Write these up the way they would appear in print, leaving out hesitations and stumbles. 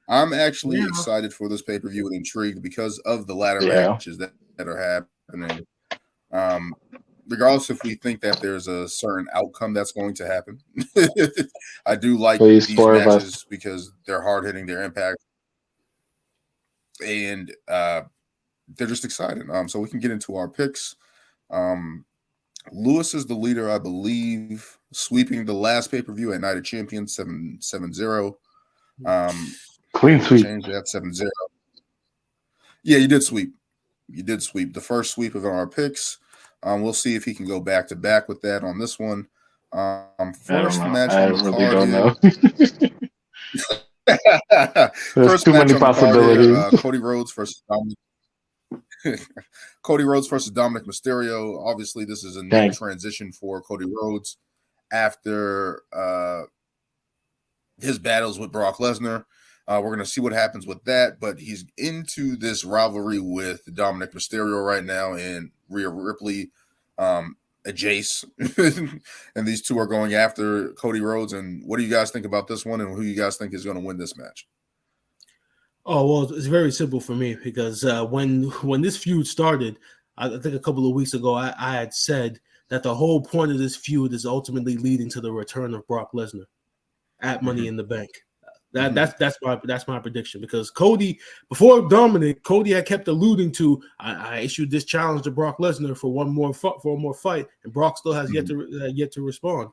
I'm actually excited for this pay-per-view and intrigued because of the ladder matches that are happening. Regardless if we think that there's a certain outcome that's going to happen. I do like these matches because they're hard-hitting, their impact, and they're just exciting. So we can get into our picks. Lewis is the leader, I believe, sweeping the last pay-per-view at Night of Champions 7-0. Clean sweep. Change that 7-0. Yeah, you did sweep. You did sweep. The first sweep of our picks. We'll see if he can go back-to-back with that on this one. First match on the really don't know. There's too many possibilities. Cody Rhodes versus Dominik Mysterio. Obviously, this is a new transition for Cody Rhodes after his battles with Brock Lesnar. We're going to see what happens with that, but he's into this rivalry with Dominik Mysterio right now and Rhea Ripley, Jace, and these two are going after Cody Rhodes. And what do you guys think about this one, and who you guys think is going to win this match? Oh, well, it's very simple for me because when this feud started, I think a couple of weeks ago, I had said that the whole point of this feud is ultimately leading to the return of Brock Lesnar at Money in the Bank. That's my prediction because Cody, before Dominik, Cody had kept alluding to I issued this challenge to Brock Lesnar for one more fight, and Brock still has yet to respond.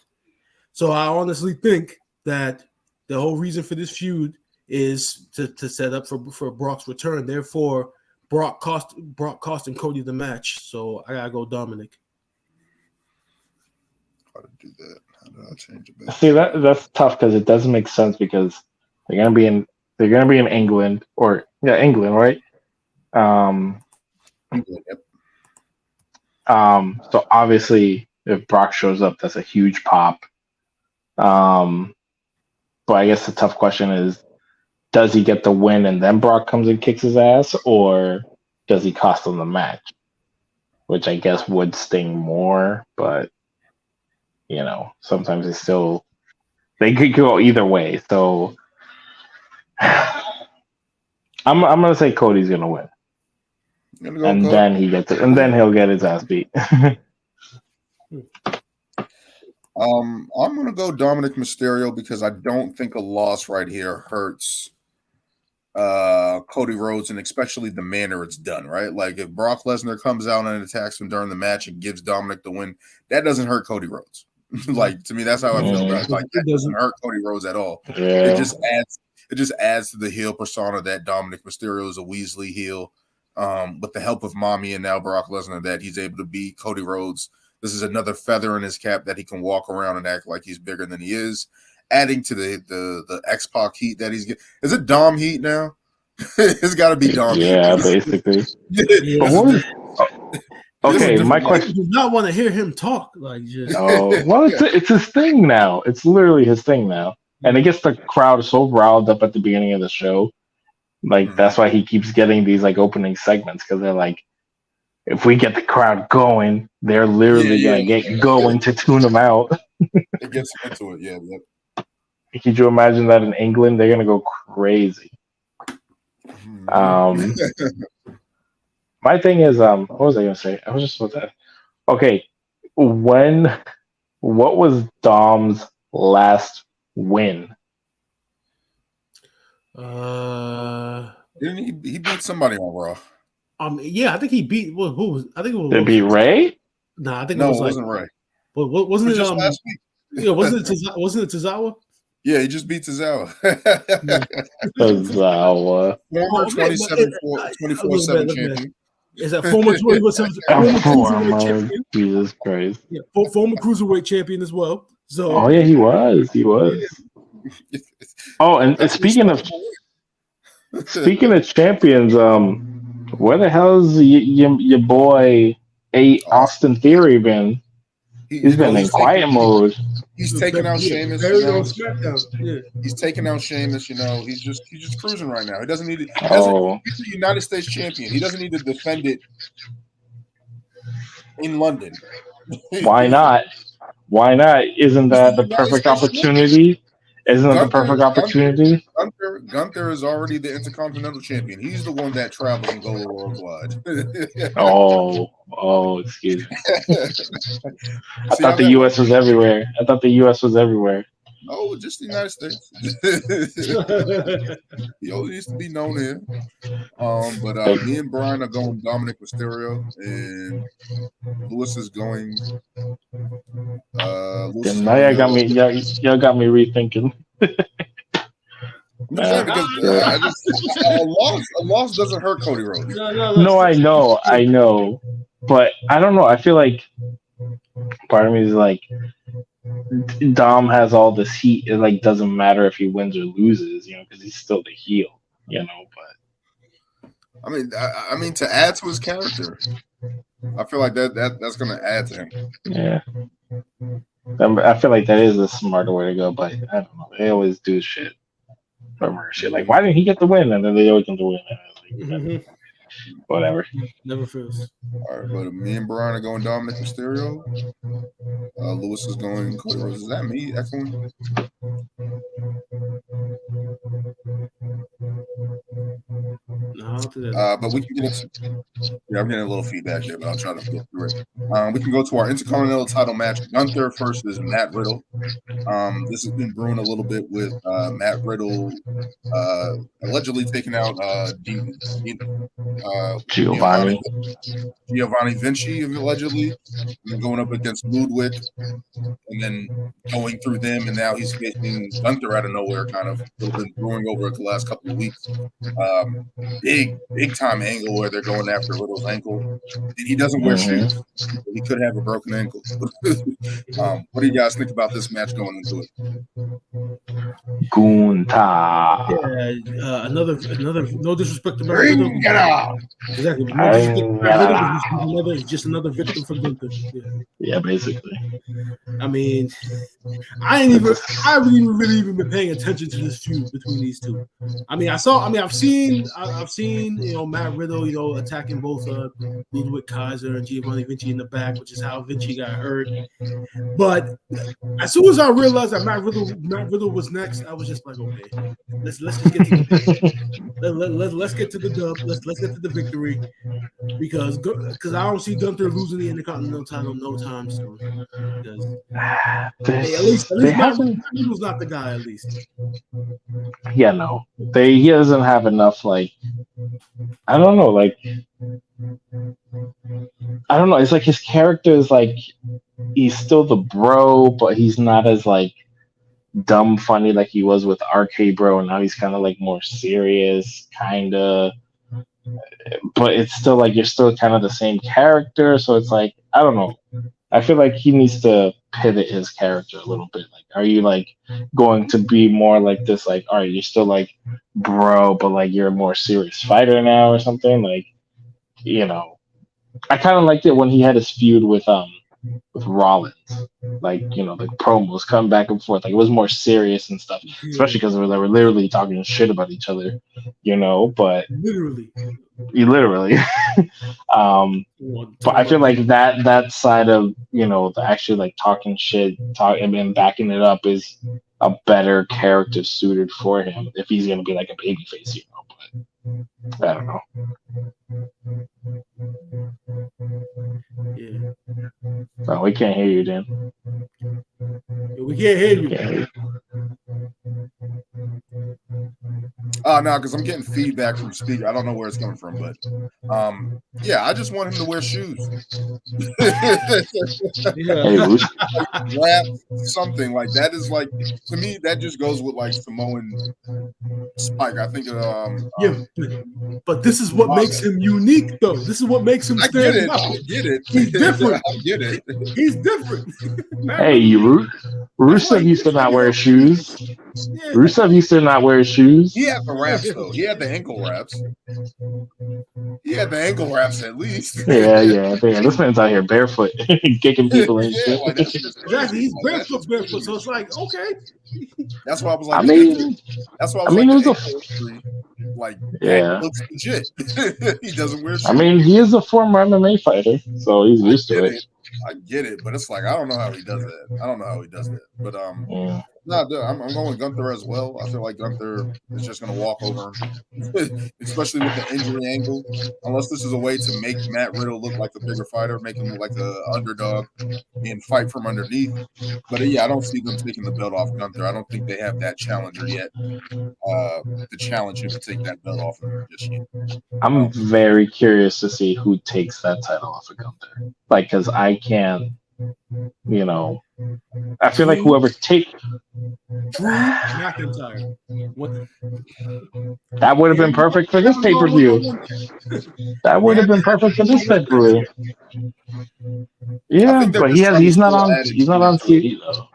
So I honestly think that the whole reason for this feud is to set up for Brock's return. Therefore, Brock costing Cody the match. So I gotta go Dominik. How to do that? How do I change it back? See, that's tough because it doesn't make sense because they're gonna be in England England, right? Yep. So obviously, if Brock shows up, that's a huge pop. But I guess the tough question is, does he get the win and then Brock comes and kicks his ass, or does he cost him the match? Which I guess would sting more, but sometimes they could go either way. So I'm gonna say Cody's gonna win, and then he gets it, and then he'll get his ass beat. I'm gonna go Dominik Mysterio because I don't think a loss right here hurts Cody Rhodes, and especially the manner it's done. Right, like if Brock Lesnar comes out and attacks him during the match and gives Dominik the win, that doesn't hurt Cody Rhodes. Like to me, that's how I feel about it. Like that doesn't hurt Cody Rhodes at all. Yeah. It just adds to the heel persona that Dominik Mysterio is a Weasley heel. With the help of Mommy and now Brock Lesnar, that he's able to beat Cody Rhodes. This is another feather in his cap that he can walk around and act like he's bigger than he is. Adding to the X-Pac heat that he's getting. Is it Dom heat now? It's got to be Dom heat. Yeah, basically. Okay, my question. I do not want to hear him talk. Like, just. Oh, well, it's his thing now. It's literally his thing now. And it gets the crowd so riled up at the beginning of the show. Like, that's why he keeps getting these, like, opening segments. Because they're like, if we get the crowd going, they're literally going to get going to tune him out. It gets into it, yeah. Could you imagine that in England? They're going to go crazy. My thing is, what was I going to say? I was just about to. Okay, what was Dom's last win? Didn't he beat somebody on Raw? Yeah, I think he beat. Who was? I think it was. Did it beat Ray? Nah, I think no, it wasn't Ray. What wasn't it? Just last week. Yeah, wasn't it Tozawa? Yeah, he just beat Tozawa. Tozawa. Former 24/7 champion. Is that former 24/7 champion? Jesus Christ. Yeah, former cruiserweight champion as well. So. Oh yeah, he was. Oh, and speaking of champions, where the hell's your boy Austin Theory been? He's been in quiet mode. He's taking out Sheamus. He's taking out Sheamus. He's just cruising right now. He doesn't need it. He's the United States champion. He doesn't need to defend it in London. Why not? Isn't that the perfect opportunity? Isn't that the perfect opportunity? Gunther is already the Intercontinental Champion. He's the one that travels and goes worldwide. Excuse me. I thought the U.S. was everywhere. No, just the United States. He always used to be known here. But me and Brian are going Dominik Mysterio, and Lewis is going. Now y'all got me rethinking. I'm saying because a loss doesn't hurt Cody Rhodes. No, I know, but I don't know. I feel like part of me is like Dom has all this heat. It like doesn't matter if he wins or loses, because he's still the heel, But I mean, to add to his character, I feel like that's going to add to him. Yeah, I feel like that is a smarter way to go, but I don't know. They always do shit. Like, why didn't he get the win? And then they always get the win. Like, whatever. Never fails. All right, but me and Brian are going Dominik Mysterio. Lewis is going Cody Rhodes. Is that me echoing? No, but we can get I'm getting a little feedback there, but I'll try to get through it. We can go to our Intercontinental title match. Gunther versus Matt Riddle. This has been brewing a little bit with Matt Riddle allegedly taking out Giovanni Vinci, allegedly, and then going up against Ludwig, and then going through them, and now he's facing Gunther out of nowhere, kind of. It's been brewing over the last couple of weeks. Big time angle where they're going after Riddle's ankle. He doesn't wear shoes. He could have a broken ankle. What do you guys think about this match going into it? Gunther. Yeah, another. No disrespect to Riddle. Exactly. Just another victim for Gunther. Yeah, basically. I mean, I haven't really even been paying attention to this feud between these two. I've seen Matt Riddle, attacking both Ludwig Kaiser and Giovanni Vinci in the back, which is how Vinci got hurt. But as soon as I realized that Matt Riddle was next, I was just like, okay, let's just get to let's get to the dub, let's get to the victory, because I don't see Gunther losing the Intercontinental title no time soon. At least Matt Riddle's not the guy. At least. Yeah, no, he doesn't have enough. Like, I don't know. Like, I don't know. It's like his character is like he's still the bro, but he's not as like dumb funny like he was with RK Bro, and now he's kind of like more serious, kind of. But it's still like you're still kind of the same character, so it's like I don't know. I feel like he needs to pivot his character a little bit. Like, are you like going to be more like this? Like, all right, you're still like bro, but like you're a more serious fighter now or something. Like, I kind of liked it when he had his feud with Rollins. Like, the promos coming back and forth. Like, it was more serious and stuff, especially because they were literally talking shit about each other. But literally. But I feel like that side of the actually like talking shit, and backing it up is a better character suited for him if he's gonna be like a babyface, But I don't know. Yeah. No, we can't hear you, Dan. We can't hear you. No, because I'm getting feedback from speaker. I don't know where it's coming from, but I just want him to wear shoes. Rap, something like that is like, to me, that just goes with like Samoan Spike. I think but this is what makes him unique, though. This is what makes him stand out. I get it. He's different. I get it. He's different. Hey, Rusev used to not wear shoes. Rusev used to not wear shoes. He had the wraps, though. He had the ankle wraps. At least. Yeah. This man's out here barefoot, kicking people and shit. Exactly. He's barefoot. So it's like, okay. That's why I was like, it looks legit. He doesn't wear shoes. He is a former MMA fighter, so he's used to it. I get it, but it's like I don't know how he does that. But No, I'm going with Gunther as well. I feel like Gunther is just going to walk over him, especially with the injury angle. Unless this is a way to make Matt Riddle look like a bigger fighter, make him look like an underdog and fight from underneath. But yeah, I don't see them taking the belt off Gunther. I don't think they have that challenger yet to challenge him to take that belt off of him just yet. I'm very curious to see who takes that title off of Gunther. Like, because I can't, I feel like whoever Drew McIntyre. That would have been perfect for this pay-per-view. That would have been perfect for this pay-per-view. Yeah, but he's not on TV though.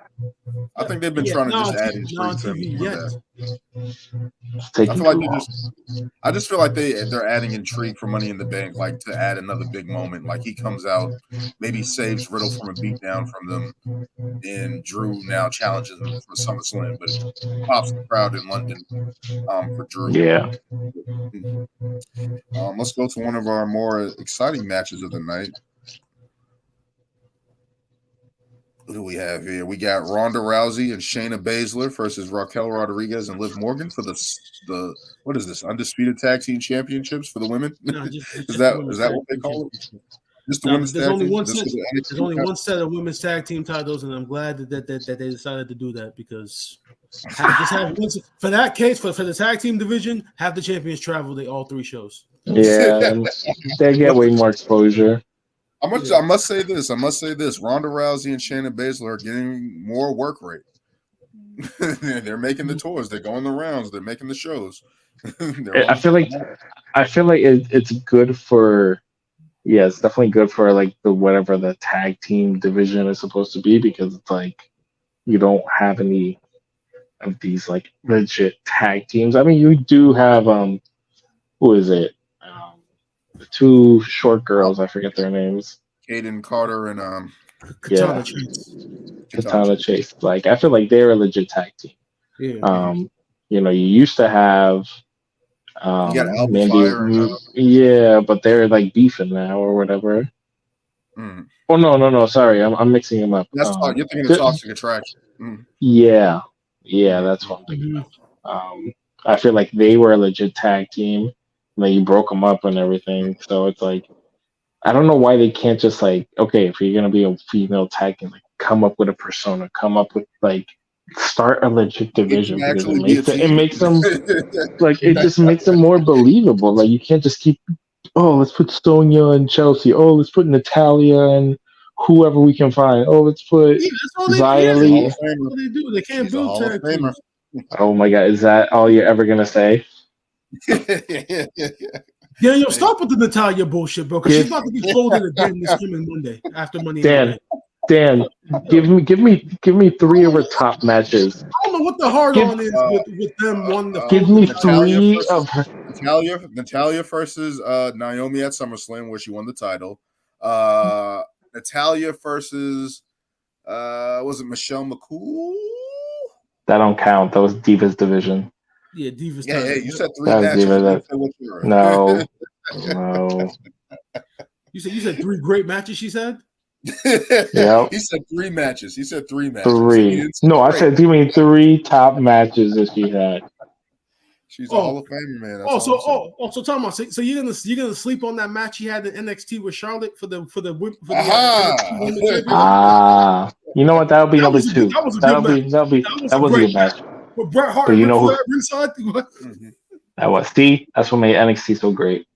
I think they've been trying to just add intrigue to him for that. I just feel like they're adding intrigue for Money in the Bank, like to add another big moment. Like he comes out, maybe saves Riddle from a beatdown from them, and Drew now challenges him for SummerSlam, but it pops the crowd in London for Drew. Yeah. Let's go to one of our more exciting matches of the night. What do we have here? We got Ronda Rousey and Shayna Baszler versus Raquel Rodriguez and Liv Morgan for the what is this? Undisputed Tag Team Championships for the women? No, is that what they call it? Just the women's there's tag only team? There's only one set of women's tag team titles, and I'm glad that they decided to do that because for that case for the tag team division, have the champions travel all 3 shows. Yeah, they get way more exposure. I must say this. Ronda Rousey and Shayna Baszler are getting more work rate. They're making the tours. They're going the rounds. They're making the shows. I feel like it's good for. Yeah, it's definitely good for like whatever the tag team division is supposed to be because it's like you don't have any of these like legit tag teams. I mean, you do have who is it? The 2 short girls, I forget their names. Kaden Carter and Katana Chase. Like I feel like they're a legit tag team. Yeah. You used to have you got Alpha Fire. Yeah, but they're like beefing now or whatever. Mm. Oh no, sorry, I'm mixing them up. That's you're thinking of Toxic Attraction. Mm. Yeah, that's what I'm thinking of. I feel like they were a legit tag team. And then you broke them up and everything. So it's like, I don't know why they can't just like, okay, if you're gonna be a female tag team, like come up with a persona, come up with like start a legit division because it makes them like it just makes them more believable. Like you can't just keep let's put Sonya and Chelsea, let's put Natalia and whoever we can find. Let's put Xia Li. That's what they do. They can't build tag teams. Oh my god, is that all you're ever gonna say? Yeah, stop with the Natalia bullshit, bro. Because she's about to be folded again this coming Monday after Money. Dan, give me 3 of her top matches. I don't know what the hard on is with them. Give me 3 of her. Natalia versus Naomi at SummerSlam, where she won the title. Natalia versus was it Michelle McCool? That don't count. That was Divas division. Yeah, Divas. Yeah, you said 3 matches. No. You said 3 great matches. She said. Yeah. He said 3 matches. 3. No, I said give me 3 top matches that she had. She's a Hall of Famer, man. So talking about so you're gonna sleep on that match he had in NXT with Charlotte for the you know what? That'll be number 2. That was a good match. With Bret Hart, but you know who? Ringside. That's what made NXT so great.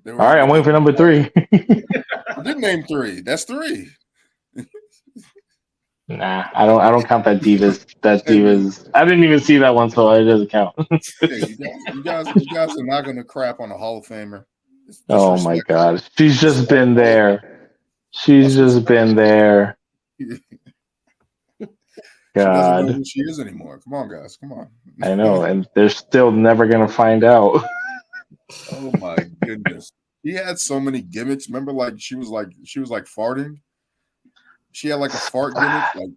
All right, I'm waiting for number 3. I did name 3. That's 3. Nah, I don't count that Divas. That Divas. I didn't even see that one, so it doesn't count. you guys are not going to crap on a Hall of Famer. Oh my God, she's just been there. She's just been there. God, she doesn't know who she is anymore. Come on, guys. Come on. I know, and they're still never going to find out. Oh my goodness. He had so many gimmicks. Remember, like she was like farting. She had like a fart gimmick,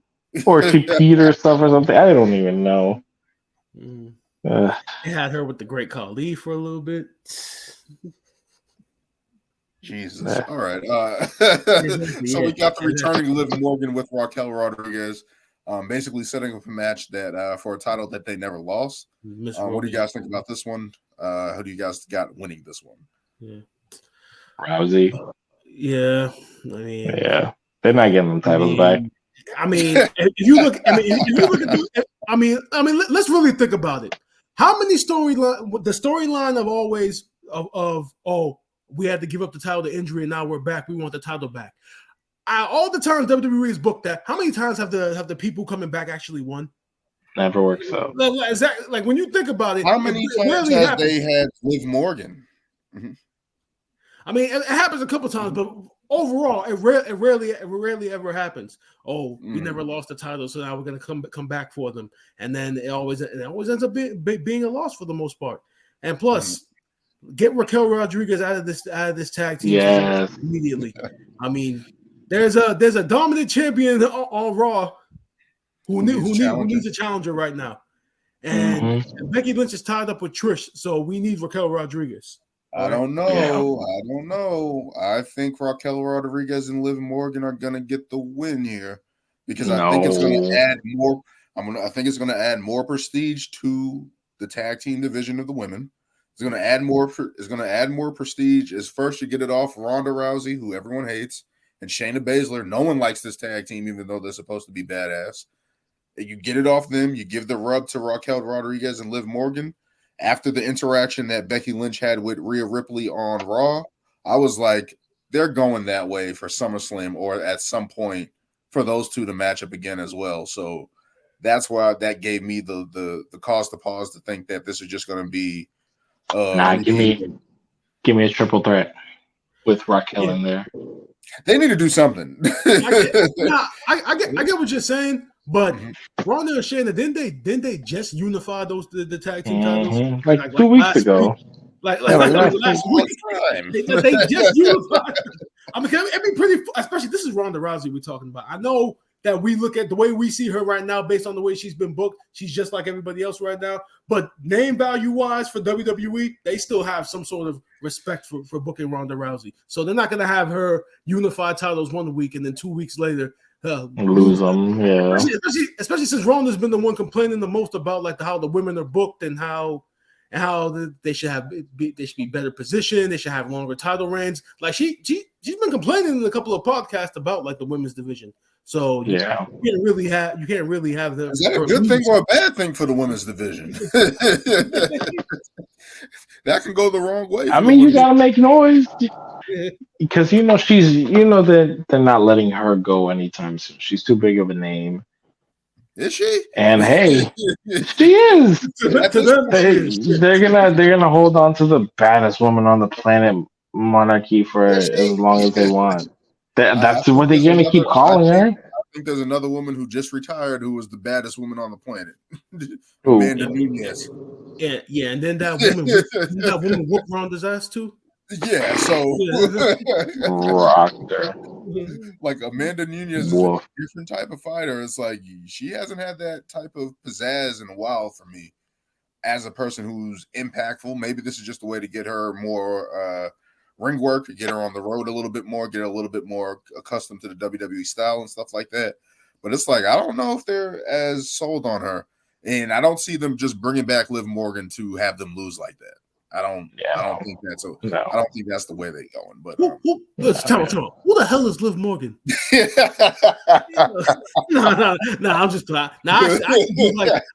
or she peed or stuff or something. I don't even know. They had her with the Great Khali for a little bit. Jesus. All right. So we got the returning Liv Morgan with Raquel Rodriguez. basically setting up a match that for a title that they never lost. What do you guys think about this one? Who do you guys got winning this one? Yeah. Rousey. Yeah, I mean, yeah, they're not getting them titles back. I mean, if you look at let's really think about it. How many the storyline of always of we had to give up the title to injury and now we're back. We want the title back. All the times WWE has booked that, how many times have the people coming back actually won? Never works out. Like when you think about it, how many times have they had Liv Morgan? Mm-hmm. I mean, it happens a couple times, but overall, it rarely ever happens. Oh, we never lost the title, so now we're gonna come back for them, and then it always ends up being a loss for the most part. And plus, get Raquel Rodriguez out of this tag team immediately. I mean, there's a dominant champion on Raw who needs a challenger right now, and Becky Lynch is tied up with Trish, so we need Raquel Rodriguez. I don't know. I think Raquel Rodriguez and Liv Morgan are gonna get the win here because I think it's gonna add more. I think it's gonna add more prestige to the tag team division of the women. It's gonna add more. It's gonna add more prestige. As first you get it off Ronda Rousey, who everyone hates, and Shayna Baszler. No one likes this tag team, even though they're supposed to be badass. You get it off them. You give the rub to Raquel Rodriguez and Liv Morgan. After the interaction that Becky Lynch had with Rhea Ripley on Raw, I was like, they're going that way for SummerSlam or at some point for those two to match up again as well. So that's why that gave me the cause to pause to think that this is just going to be. Give me a triple threat with Raquel in there. They need to do something. I get what you're saying. But Ronda and Shayna, didn't they just unify the tag team titles like 2 weeks ago? Like last week. They just unified. I mean, it'd be pretty. Especially this is Ronda Rousey we're talking about. I know that we look at the way we see her right now, based on the way she's been booked. She's just like everybody else right now. But name value wise for WWE, they still have some sort of respect for booking Ronda Rousey. So they're not going to have her unify titles 1 week and then 2 weeks later. Lose them, yeah. Especially since Ronda's been the one complaining the most about like how the women are booked and how they should be better positioned. They should have longer title reigns. Like she's been complaining in a couple of podcasts about like the women's division. So you can't really have them. Is that a good thing or a bad thing for the women's division? That can go the wrong way. I mean, you gotta make noise. Because that they're not letting her go anytime soon. She's too big of a name. Is she? And hey, she is. They're gonna hold on to the baddest woman on the planet, Monarchy, for as long as they want. That's what they're gonna keep calling her. I think there's another woman who just retired who was the baddest woman on the planet, Amanda Nunes. Yeah, and then that woman whooped Ronda's ass too. Yeah, so rocked her. Like Amanda Nunes is a different type of fighter. It's like she hasn't had that type of pizzazz in a while for me as a person who's impactful. Maybe this is just a way to get her more ring work, get her on the road a little bit more, get her a little bit more accustomed to the WWE style and stuff like that. But it's like, I don't know if they're as sold on her. And I don't see them just bringing back Liv Morgan to have them lose like that. I don't think that's I don't think that's the way they're going. But tell me, who the hell is Liv Morgan? No, I'm just playing. I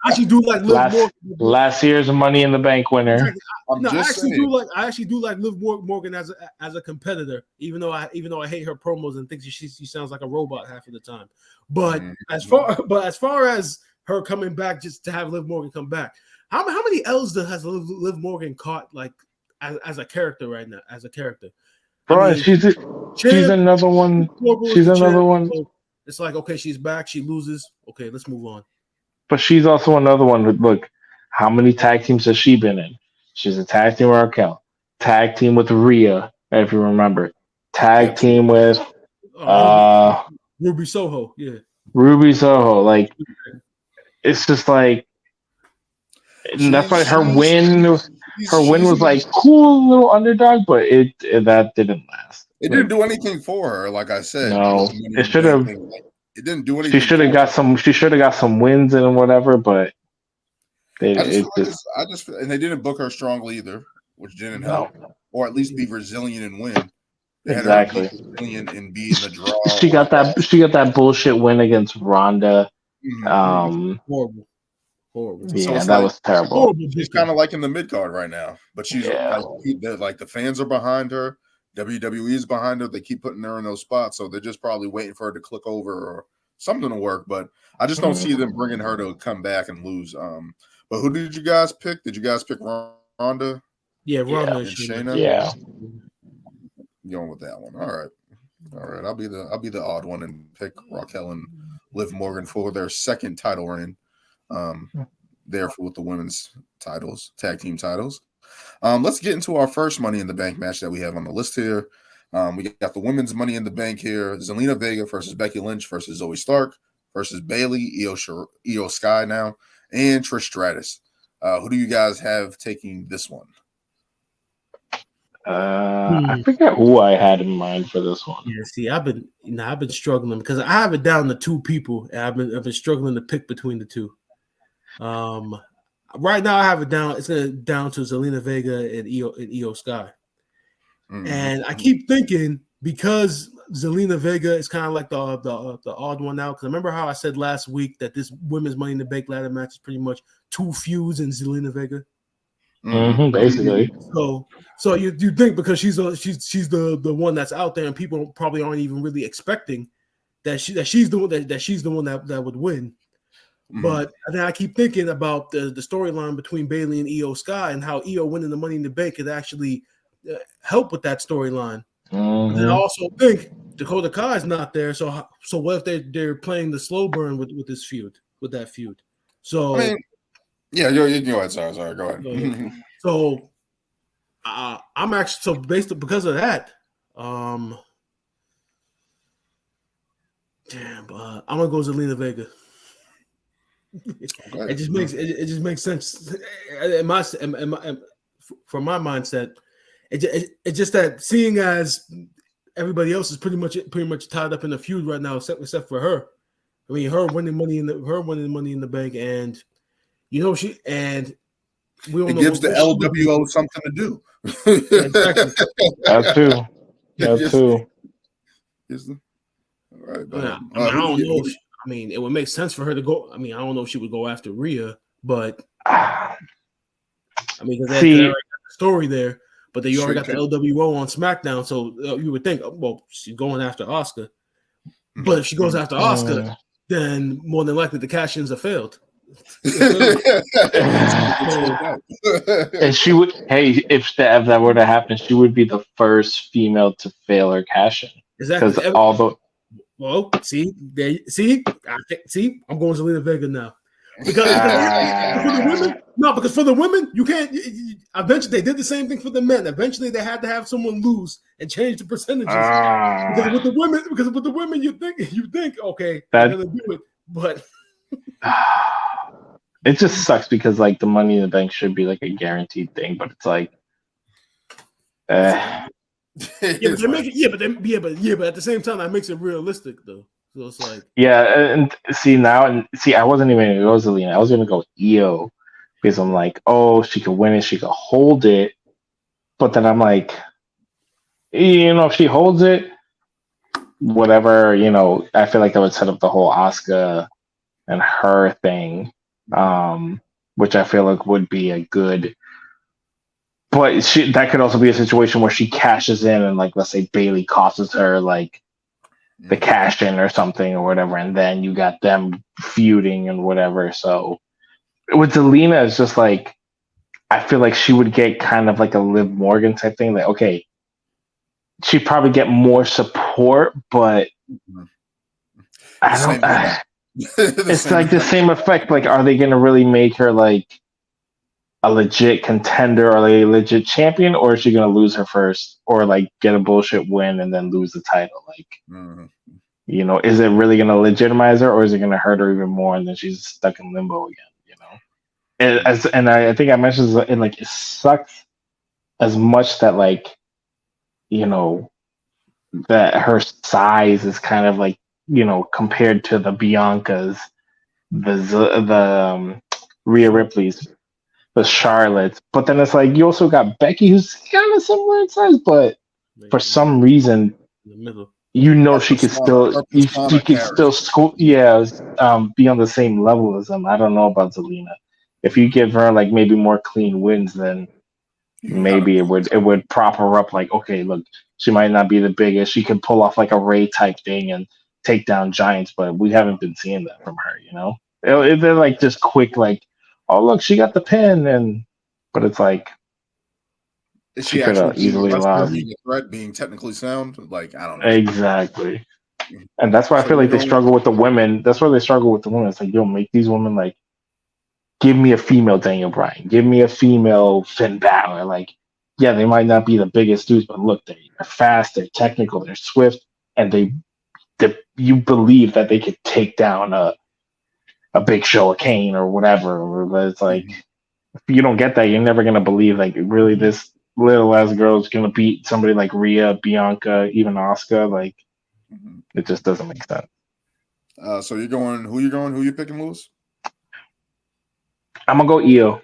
actually do like Liv Morgan. Last year's Money in the Bank winner. I actually do like Liv Morgan as a competitor, even though I hate her promos and think she sounds like a robot half of the time. But as far as her coming back, just to have Liv Morgan come back. How many L's has Liv Morgan caught like as a character right now? As a character, bro, she's another one. She's another one. It's like, okay, she's back. She loses. Okay, let's move on. But she's also another one. Look, how many tag teams has she been in? She's a tag team with Raquel, tag team with Rhea, if you remember, tag team with Ruby Soho. Yeah, Ruby Soho. Like, it's just like. And that's why her win was like cool little underdog, but that didn't last. It didn't do anything for her, like I said. No, it should have. it didn't do anything. She should have got some wins and whatever, but I just and they didn't book her strongly either, which didn't help, or at least be resilient and win. They exactly. Had her be resilient and be in the draw. She got that bullshit win against Ronda. Horrible. Yeah, so that was terrible. She's kind of like in the mid card right now, but she's like the fans are behind her. WWE is behind her. They keep putting her in those spots, so they're just probably waiting for her to click over or something to work. But I just don't see them bringing her to come back and lose. But who did you guys pick? Did you guys pick Ronda? Yeah, Ronda and Shayna. Yeah, going with that one. All right. I'll be the odd one and pick Raquel and Liv Morgan for their second title reign. Therefore, with the women's titles, tag team titles. Let's get into our first Money in the Bank match that we have on the list here. We got the women's Money in the Bank here. Zelina Vega versus Becky Lynch versus Zoe Stark versus Bayley, Io Sky now, and Trish Stratus. Who do you guys have taking this one? I forget who I had in mind for this one. Yeah, see, I've been struggling because I have it down to two people, and I've been struggling to pick between the two. Right now I have it down. It's down to Zelina Vega and Io Sky, and I keep thinking because Zelina Vega is kind of like the odd one out. Because remember how I said last week that this women's Money in the Bank ladder match is pretty much two feuds in Zelina Vega. Basically. So you think because she's the one that's out there and people probably aren't even really expecting that she's the one that would win. But then I keep thinking about the storyline between Bayley and Io Sky and how Io winning the Money in the Bank could actually help with that storyline. And then I also think Dakota Kai's not there, so what if they're playing the slow burn with this feud, with that feud? So I mean, yeah, you go ahead. Sorry, go ahead. So I'm actually because of that. I'm gonna go Zelina Vega. It just makes sense from my mindset. It's just that seeing as everybody else is pretty much tied up in the feud right now, except for her. I mean, her winning Money in the Bank, and we don't it gives the LWO something to do. Exactly. That too. All right, I don't know. I mean, it would make sense for her to go. I mean, I don't know if she would go after Rhea, but I mean, because they already got the story there, but you already got the LWO on SmackDown, so you would think, well, she's going after Asuka. But if she goes after Asuka, then more than likely the cash-ins have failed. And she would, if that were to happen, she would be the first female to fail her cash-in. Exactly. Well, I'm going Zelina Vega now. Because for the women, you can't. Eventually, they did the same thing for the men. Eventually, they had to have someone lose and change the percentages. Because with the women, you think, okay, they're gonna do it, but it just sucks because like the Money in the Bank should be like a guaranteed thing, but it's like, but at the same time, that makes it realistic though. So it's like, and I wasn't even gonna go Zelina. I was gonna go Io because I'm like, oh, she could win it, she could hold it, but then I'm like, if she holds it, whatever, I feel like that would set up the whole Asuka and her thing, which I feel like would be a good. But that could also be a situation where she cashes in and, like, let's say Bayley costs her, like, the cash in or something or whatever, and then you got them feuding and whatever. So with Zelina, it's just like, I feel like she would get kind of like a Liv Morgan type thing. Like, okay, she'd probably get more support, but I don't. It's like the same effect. Like, are they going to really make her like a legit contender or like a legit champion, or is she going to lose her first, or like get a bullshit win and then lose the title? Like, is it really going to legitimize her, or is it going to hurt her even more, and then she's stuck in limbo again? And I think I mentioned it, like, it sucks as much that, like, that her size is kind of like compared to the Biancas, the Rhea Ripley's, the Charlottes. But then it's like you also got Becky, who's kind of similar in size, but for some reason, in the middle. she could still be on the same level as them. I don't know about Zelina. If you give her like maybe more clean wins, then maybe it would prop her up. Like, okay, look, she might not be the biggest. She can pull off like a Ray type thing and take down giants, but we haven't been seeing that from her. They're like just quick, like, oh look, she got the pin, but it's like. Is she could have easily lost. Being a threat, being technically sound, like I don't know. Exactly, and that's why I feel like they struggle with the women. That's why they struggle with the women. It's like, make these women like, give me a female Daniel Bryan, give me a female Finn Balor. Like, yeah, they might not be the biggest dudes, but look, they're fast, they're technical, they're swift, and you believe that they could take down a Big Show, a Kane, or whatever. But it's like, if you don't get that, you're never gonna believe like really this little ass girl is gonna beat somebody like Rhea, Bianca, even Asuka. Like, it just doesn't make sense. So you're going? Who you going? Who you picking, Lewis? I'm gonna go Io.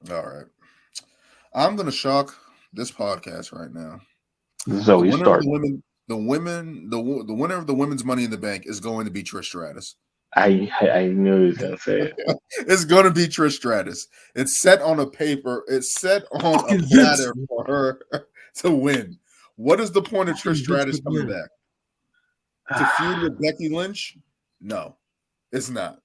All right. I'm gonna shock this podcast right now. Zoe Stark. The winner of the women's Money in the Bank is going to be Trish Stratus. I knew he was going to say it. It's going to be Trish Stratus. It's set on a paper. It's set on a platter for her to win. What is the point of Trish Stratus coming back? To feud with Becky Lynch? No, it's not.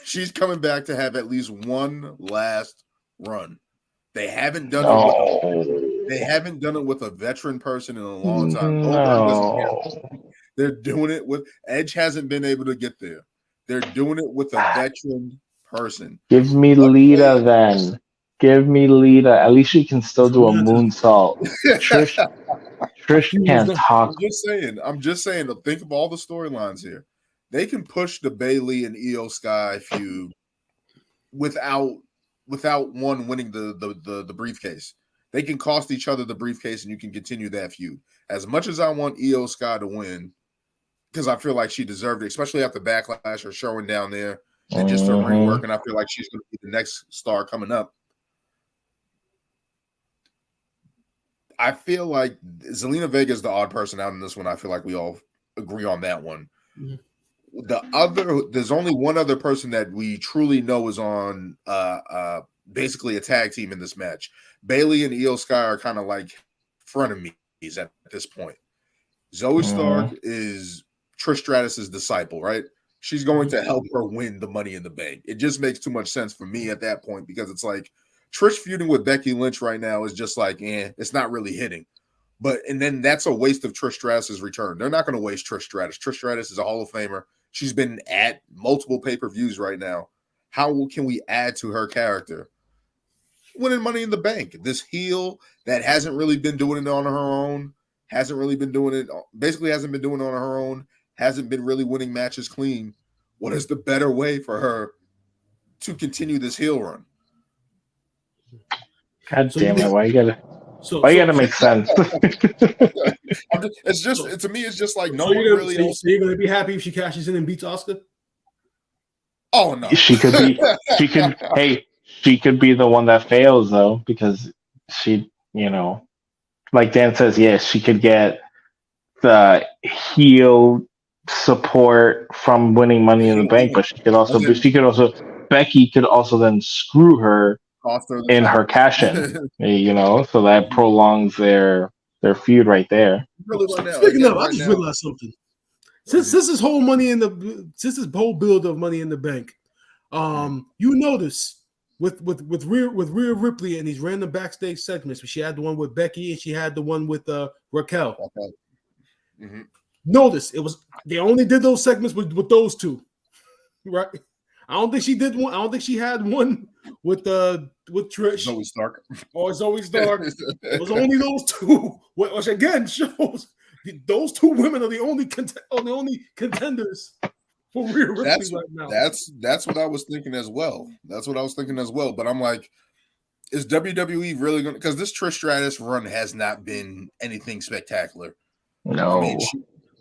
She's coming back to have at least one last run. They haven't done it. They haven't done it with a veteran person in a long time. They're doing it with Edge. Hasn't been able to get there. They're doing it with a veteran person. Give me Lita then. Give me Lita. At least she can still do a moonsault. Trish can't talk. I'm just saying. Think of all the storylines here. They can push the Bayley and Io Sky feud without one winning the briefcase. They can cost each other the briefcase, and you can continue that feud. As much as I want Io Sky to win, because I feel like she deserved it, especially after Backlash or showing down there and just her ring work, and I feel like she's going to be the next star coming up. I feel like Zelina Vega is the odd person out in this one. I feel like we all agree on that one. Mm-hmm. There's only one other person that we truly know is on basically a tag team in this match. Bayley and Io Sky are kind of like frenemies at this point. Zoe Stark is Trish Stratus's disciple, right? She's going to help her win the Money in the Bank. It just makes too much sense for me at that point, because it's like Trish feuding with Becky Lynch right now is just like, it's not really hitting. And then that's a waste of Trish Stratus's return. They're not going to waste Trish Stratus. Trish Stratus is a Hall of Famer. She's been at multiple pay-per-views right now. How can we add to her character? Winning Money in the Bank. This heel that hasn't really been doing it on her own, hasn't been doing it on her own, hasn't been really winning matches clean. What is the better way for her to continue this heel run? God damn it! Why you gotta make sense? To me, it's just like no one really else. So you're gonna be happy if she cashes in and beats Asuka? Oh no, she could be. She could be the one that fails though, because she, like Dan says, yes, she could get the heel support from winning Money in the Bank, but Becky could also then screw her in her cash in, so that prolongs their feud right there. Speaking of, I just realized something. Since this whole build of Money in the Bank, you notice with Rhea Ripley and these random backstage segments, she had the one with Becky and she had the one with Raquel. Okay. Mm-hmm. Notice they only did those segments with those two, right? I don't think she did one. I don't think she had one with Trish. Zoe Stark. Or Zoe Stark. It was only those two, which again shows those two women are the only contenders for Rhea Ripley right now. That's what I was thinking as well. But I'm like, is WWE really going to? Because this Trish Stratus run has not been anything spectacular. No. I mean,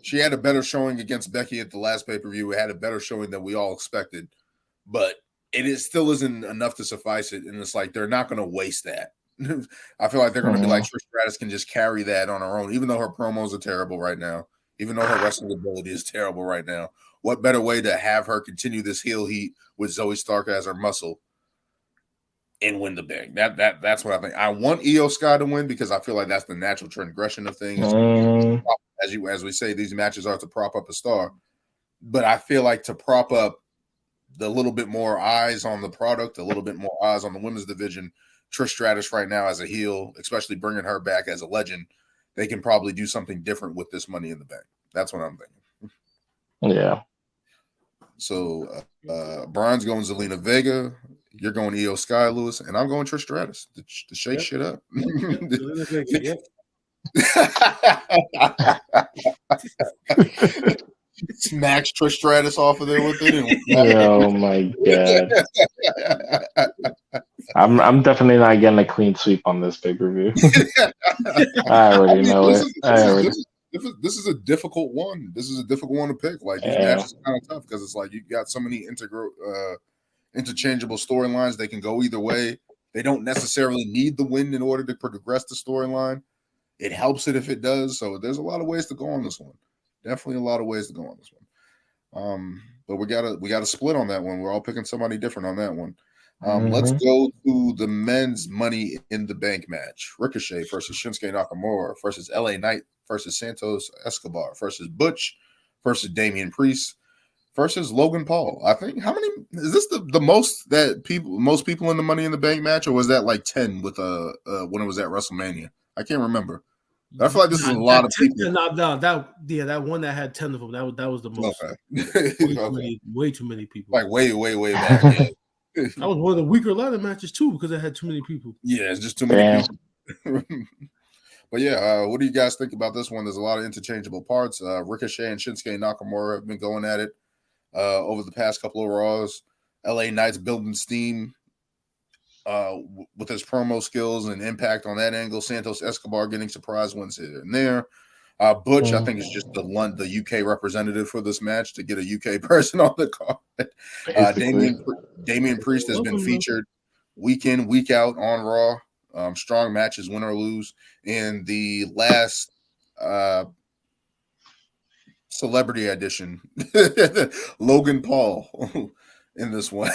She had a better showing against Becky at the last pay-per-view. It had a better showing than we all expected, but still isn't enough to suffice it. And it's like they're not going to waste that. I feel like they're going to be like Trish Stratus can just carry that on her own, even though her promos are terrible right now, even though her wrestling ability is terrible right now. What better way to have her continue this heel heat with Zoe Stark as her muscle and win the big? That's what I think. I want Io Sky to win because I feel like that's the natural transgression of things. As we say, these matches are to prop up a star, but I feel like to prop up the little bit more eyes on the product, a little bit more eyes on the women's division, Trish Stratus right now as a heel, especially bringing her back as a legend, they can probably do something different with this Money in the Bank. That's what I'm thinking. Yeah. So Brian's going Zelina Vega, you're going Io Sky, Lewis, and I'm going Trish Stratus to shake shit up. Smacks Trish Stratus off of there with it. Oh my god! I'm definitely not getting a clean sweep on this pay-per-view. I already know it. This is a difficult one. This is a difficult one to pick. Like these matches are kind of tough because it's like you got so many interchangeable storylines. They can go either way. They don't necessarily need the win in order to progress the storyline. It helps it if it does. So there's a lot of ways to go on this one. Definitely a lot of ways to go on this one. But we gotta split on that one. We're all picking somebody different on that one. Let's go to the men's Money in the Bank match. Ricochet versus Shinsuke Nakamura versus LA Knight versus Santos Escobar versus Butch versus Damian Priest versus Logan Paul. I think how many is this the most that most people in the Money in the Bank match, or was that like 10 with when it was at WrestleMania? I can't remember. I feel like this is a lot of people. That one that had 10 of them. That was the most. Okay. Way too many people. Like way back. Yeah. That was one of the weaker ladder matches too because it had too many people. Yeah, it's just too many people. But yeah, what do you guys think about this one? There's a lot of interchangeable parts. Ricochet and Shinsuke Nakamura have been going at it over the past couple of Raws. LA Knight's building steam with his promo skills and impact on that angle. Santos Escobar getting surprise wins here and there. Butch, I think, is just the UK representative for this match to get a UK person on the card. Damian Priest has been featured week in, week out on Raw. Strong matches, win or lose. In the last celebrity edition, Logan Paul in this one.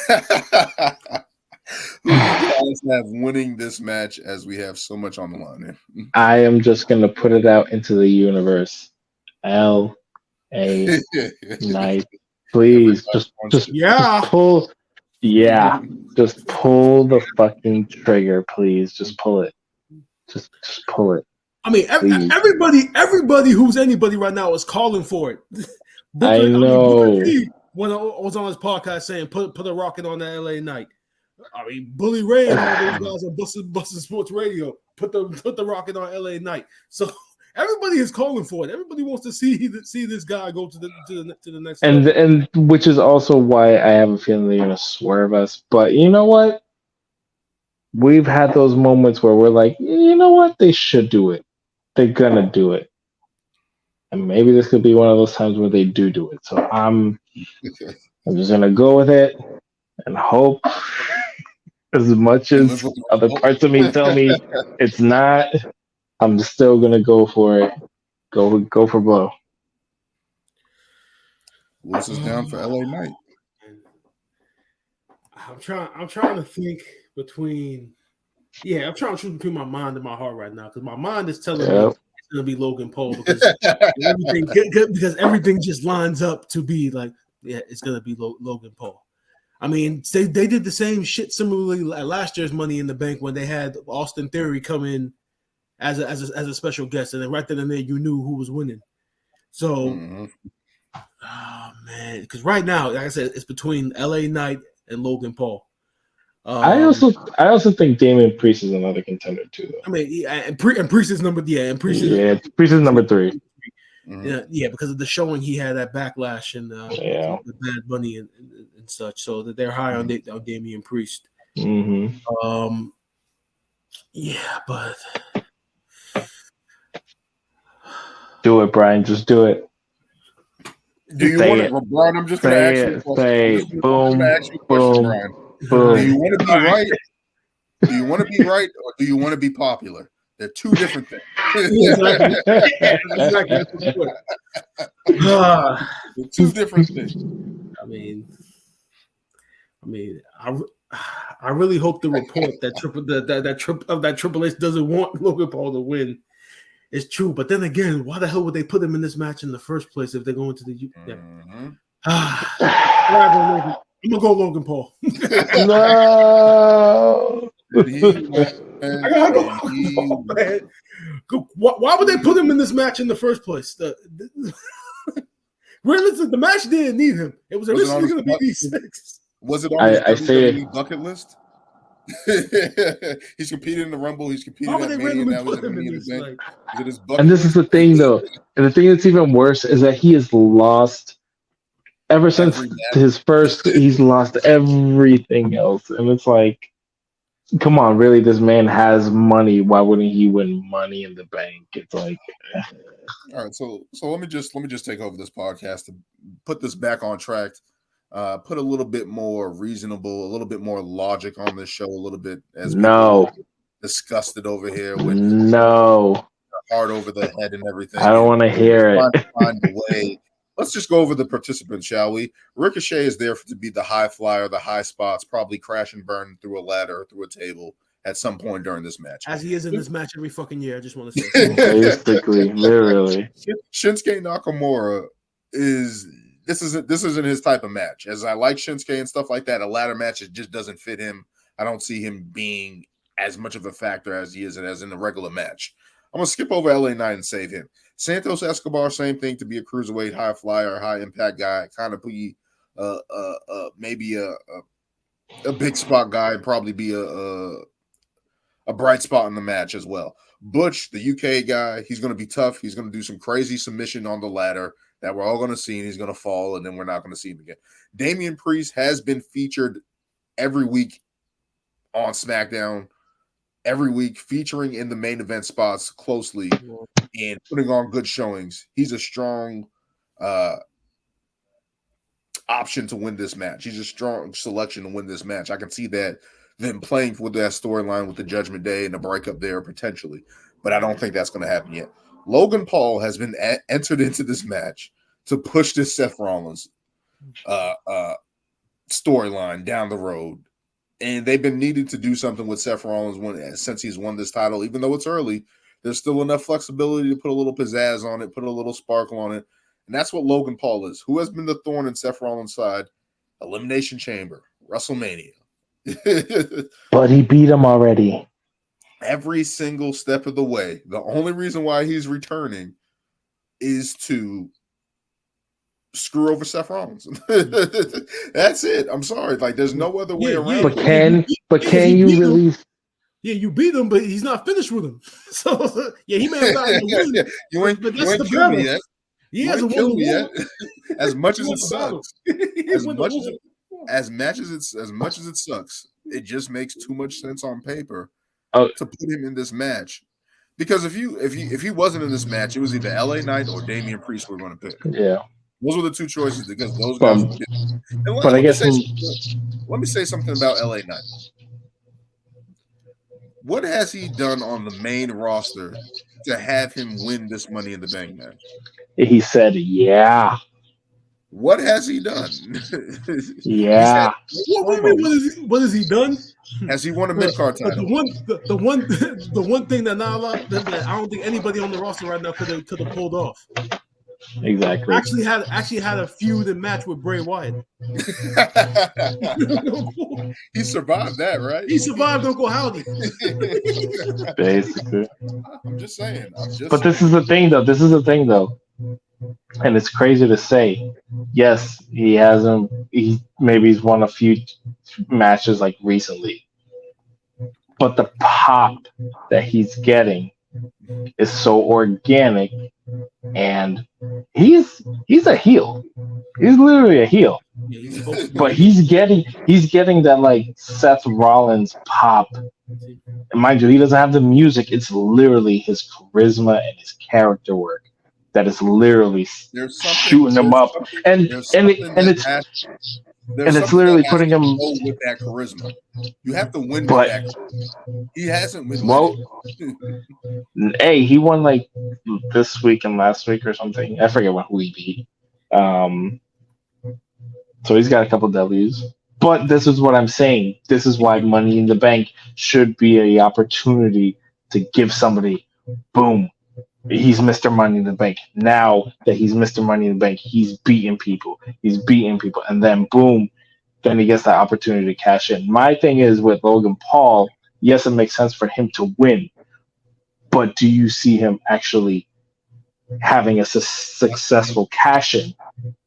Who do you guys have winning this match as we have so much on the line here? I am just going to put it out into the universe. L.A. Knight. Please, just pull. Yeah, just pull the fucking trigger, please. Just pull it. Just pull it. I mean, everybody who's anybody right now is calling for it. I know. When I was on his podcast saying, put a rocket on that LA Knight. I mean, Bully Ray and all those guys on Busted Sports Radio put the rocket on LA Knight. So everybody is calling for it. Everybody wants to see this guy go to the next level. And which is also why I have a feeling they're gonna swerve us. But you know what? We've had those moments where we're like, you know what? They should do it. They're gonna do it. And maybe this could be one of those times where they do it. So I'm just gonna go with it and hope. As much as other parts of me tell me it's not, I'm still gonna go for it. Go for blow. This is down for LA Knight. I'm trying to think between. Yeah, I'm trying to choose between my mind and my heart right now because my mind is telling me it's gonna be Logan Paul because everything just lines up to be like, yeah, it's gonna be Logan Paul. I mean, they did the same shit similarly like last year's Money in the Bank when they had Austin Theory come in as a special guest, and then right then and there you knew who was winning. So, oh man, because right now, like I said, it's between LA Knight and Logan Paul. I also think Damian Priest is another contender too. Though. I mean, and Priest is number Priest is number 3. Yeah, because of the showing he had at Backlash and the Bad Bunny and such, so that they're high on Damian Priest. Mm-hmm. Yeah, but do it, Brian. Just do it. Do you want to, Brian? I'm just going to ask you a question. Boom, Brian. boom. Do you want to be right? Do you want to be right, or do you want to be popular? They're two different things. Exactly. They're two different things. I mean, I really hope the report that Triple H doesn't want Logan Paul to win is true. But then again, why the hell would they put him in this match in the first place if they're going to the? I'm gonna go Logan Paul. No. I gotta go Logan Paul, man. Why would they put him in this match in the first place? Realistically, the match didn't need him. It was originally going to be D6. Was it on his WWE bucket list? He's competing in the Rumble. He's competing at Mania. Now he's going to be in the event. Is it his bucket and this is the thing, though. And the thing that's even worse is that he has lost ever since his first. He's lost everything else, and it's like, come on, really? This man has money. Why wouldn't he win Money in the Bank? It's like. All right, so let me just take over this podcast to put this back on track. Put a little bit more reasonable, a little bit more logic on this show, a little bit as disgusted over here with heart over the head and everything. I don't want to hear it. Find a way. Let's just go over the participants, shall we? Ricochet is there to be the high flyer, the high spots, probably crash and burn through a ladder, through a table at some point during this match. As he is in this match every fucking year, I just want to say. Basically, literally. Shinsuke Nakamura this isn't his type of match. As I like Shinsuke and stuff like that, a ladder match, it just doesn't fit him. I don't see him being as much of a factor as he is as in a regular match. I'm going to skip over LA Knight and save him. Santos Escobar, same thing, to be a cruiserweight, high flyer, high impact guy, kind of be maybe a big spot guy, and probably be a bright spot in the match as well. Butch, the UK guy, he's going to be tough. He's going to do some crazy submission on the ladder that we're all going to see, and he's going to fall, and then we're not going to see him again. Damian Priest has been featured every week on SmackDown, every week featuring in the main event spots closely and putting on good showings. He's a strong option to win this match. He's a strong selection to win this match. I can see that them playing with that storyline with the Judgment Day and the breakup there potentially, but I don't think that's going to happen yet. Logan Paul has been entered into this match to push this Seth Rollins storyline down the road, and they've been needing to do something with Seth Rollins since he's won this title. Even though it's early, there's still enough flexibility to put a little pizzazz on it, put a little sparkle on it, and that's what Logan Paul is. Who has been the thorn in Seth Rollins' side? Elimination Chamber, WrestleMania. But he beat him already. Every single step of the way. The only reason why he's returning is to screw over Seth Rollins. That's it. I'm sorry. Like, there's no other way around. But can you release? Yeah, you beat him, but he's not finished with him. So yeah, he may have gotten the win. You ain't killed me yet. He hasn't won the yet. As much as it sucks. As much as it sucks, it just makes too much sense on paper to put him in this match. Because if he wasn't in this match, it was either LA Knight or Damian Priest we're going to pick. Yeah, those were the two choices because those guys. But I guess let me say something about LA Knight. What has he done on the main roster to have him win this Money in the Bank match? He said, "Yeah." What has he done? Yeah. What has he done? Has he won a mid-card title? The one thing that not a lot that I don't think anybody on the roster right now could have pulled off. Exactly. Actually had a feud and match with Bray Wyatt. He survived that, right? He survived Uncle Howdy. Basically. I'm just saying. But this is the thing, though. And it's crazy to say. Yes, he hasn't. He's won a few matches like recently, but the pop that he's getting is so organic, and he's a heel. He's literally a heel, but he's getting that like Seth Rollins pop. And mind you, he doesn't have the music. It's literally his charisma and his character work that is literally shooting him up, and it's literally putting him with that charisma. You have to win with that charisma. He hasn't been winning. Hey, he won like this week and last week or something. I forget who he beat. So he's got a couple W's. But this is what I'm saying. This is why Money in the Bank should be an opportunity to give somebody, boom, he's Mr. Money in the Bank. Now that he's Mr. Money in the Bank, he's beating people. And then, boom, then he gets that opportunity to cash in. My thing is with Logan Paul, yes, it makes sense for him to win. But do you see him actually having a successful cash-in?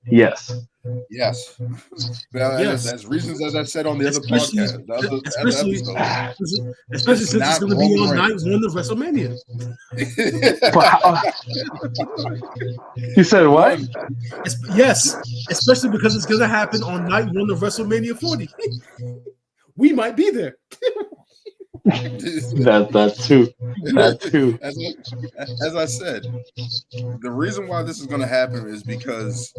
Yes. Yes. That's reasons as I said on the other podcast. Especially since it's going to be on night one of WrestleMania. You said what? Yes, especially because it's going to happen on night one of WrestleMania 40. We might be there. That too. As I said, the reason why this is going to happen is because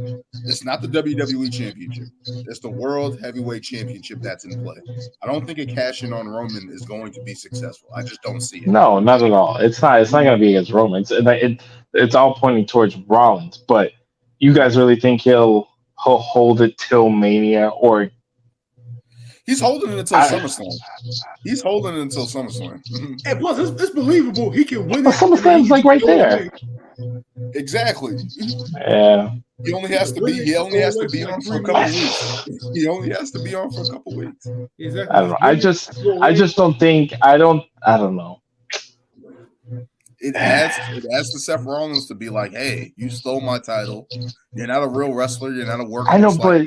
it's not the WWE Championship. It's the World Heavyweight Championship that's in play. I don't think a cash-in on Roman is going to be successful. I just don't see it. No, not at all. It's not going to be against Roman. It's all pointing towards Rollins. But you guys really think he'll hold it till Mania, or? He's holding it until SummerSlam. And plus, it's believable. He can win. SummerSlam's like right there. Exactly. Yeah. He only has to be on for a couple weeks. Exactly. I don't know. I just don't think. I don't know. It adds to Seth Rollins to be like, hey, you stole my title. You're not a real wrestler. You're not a worker. I know, but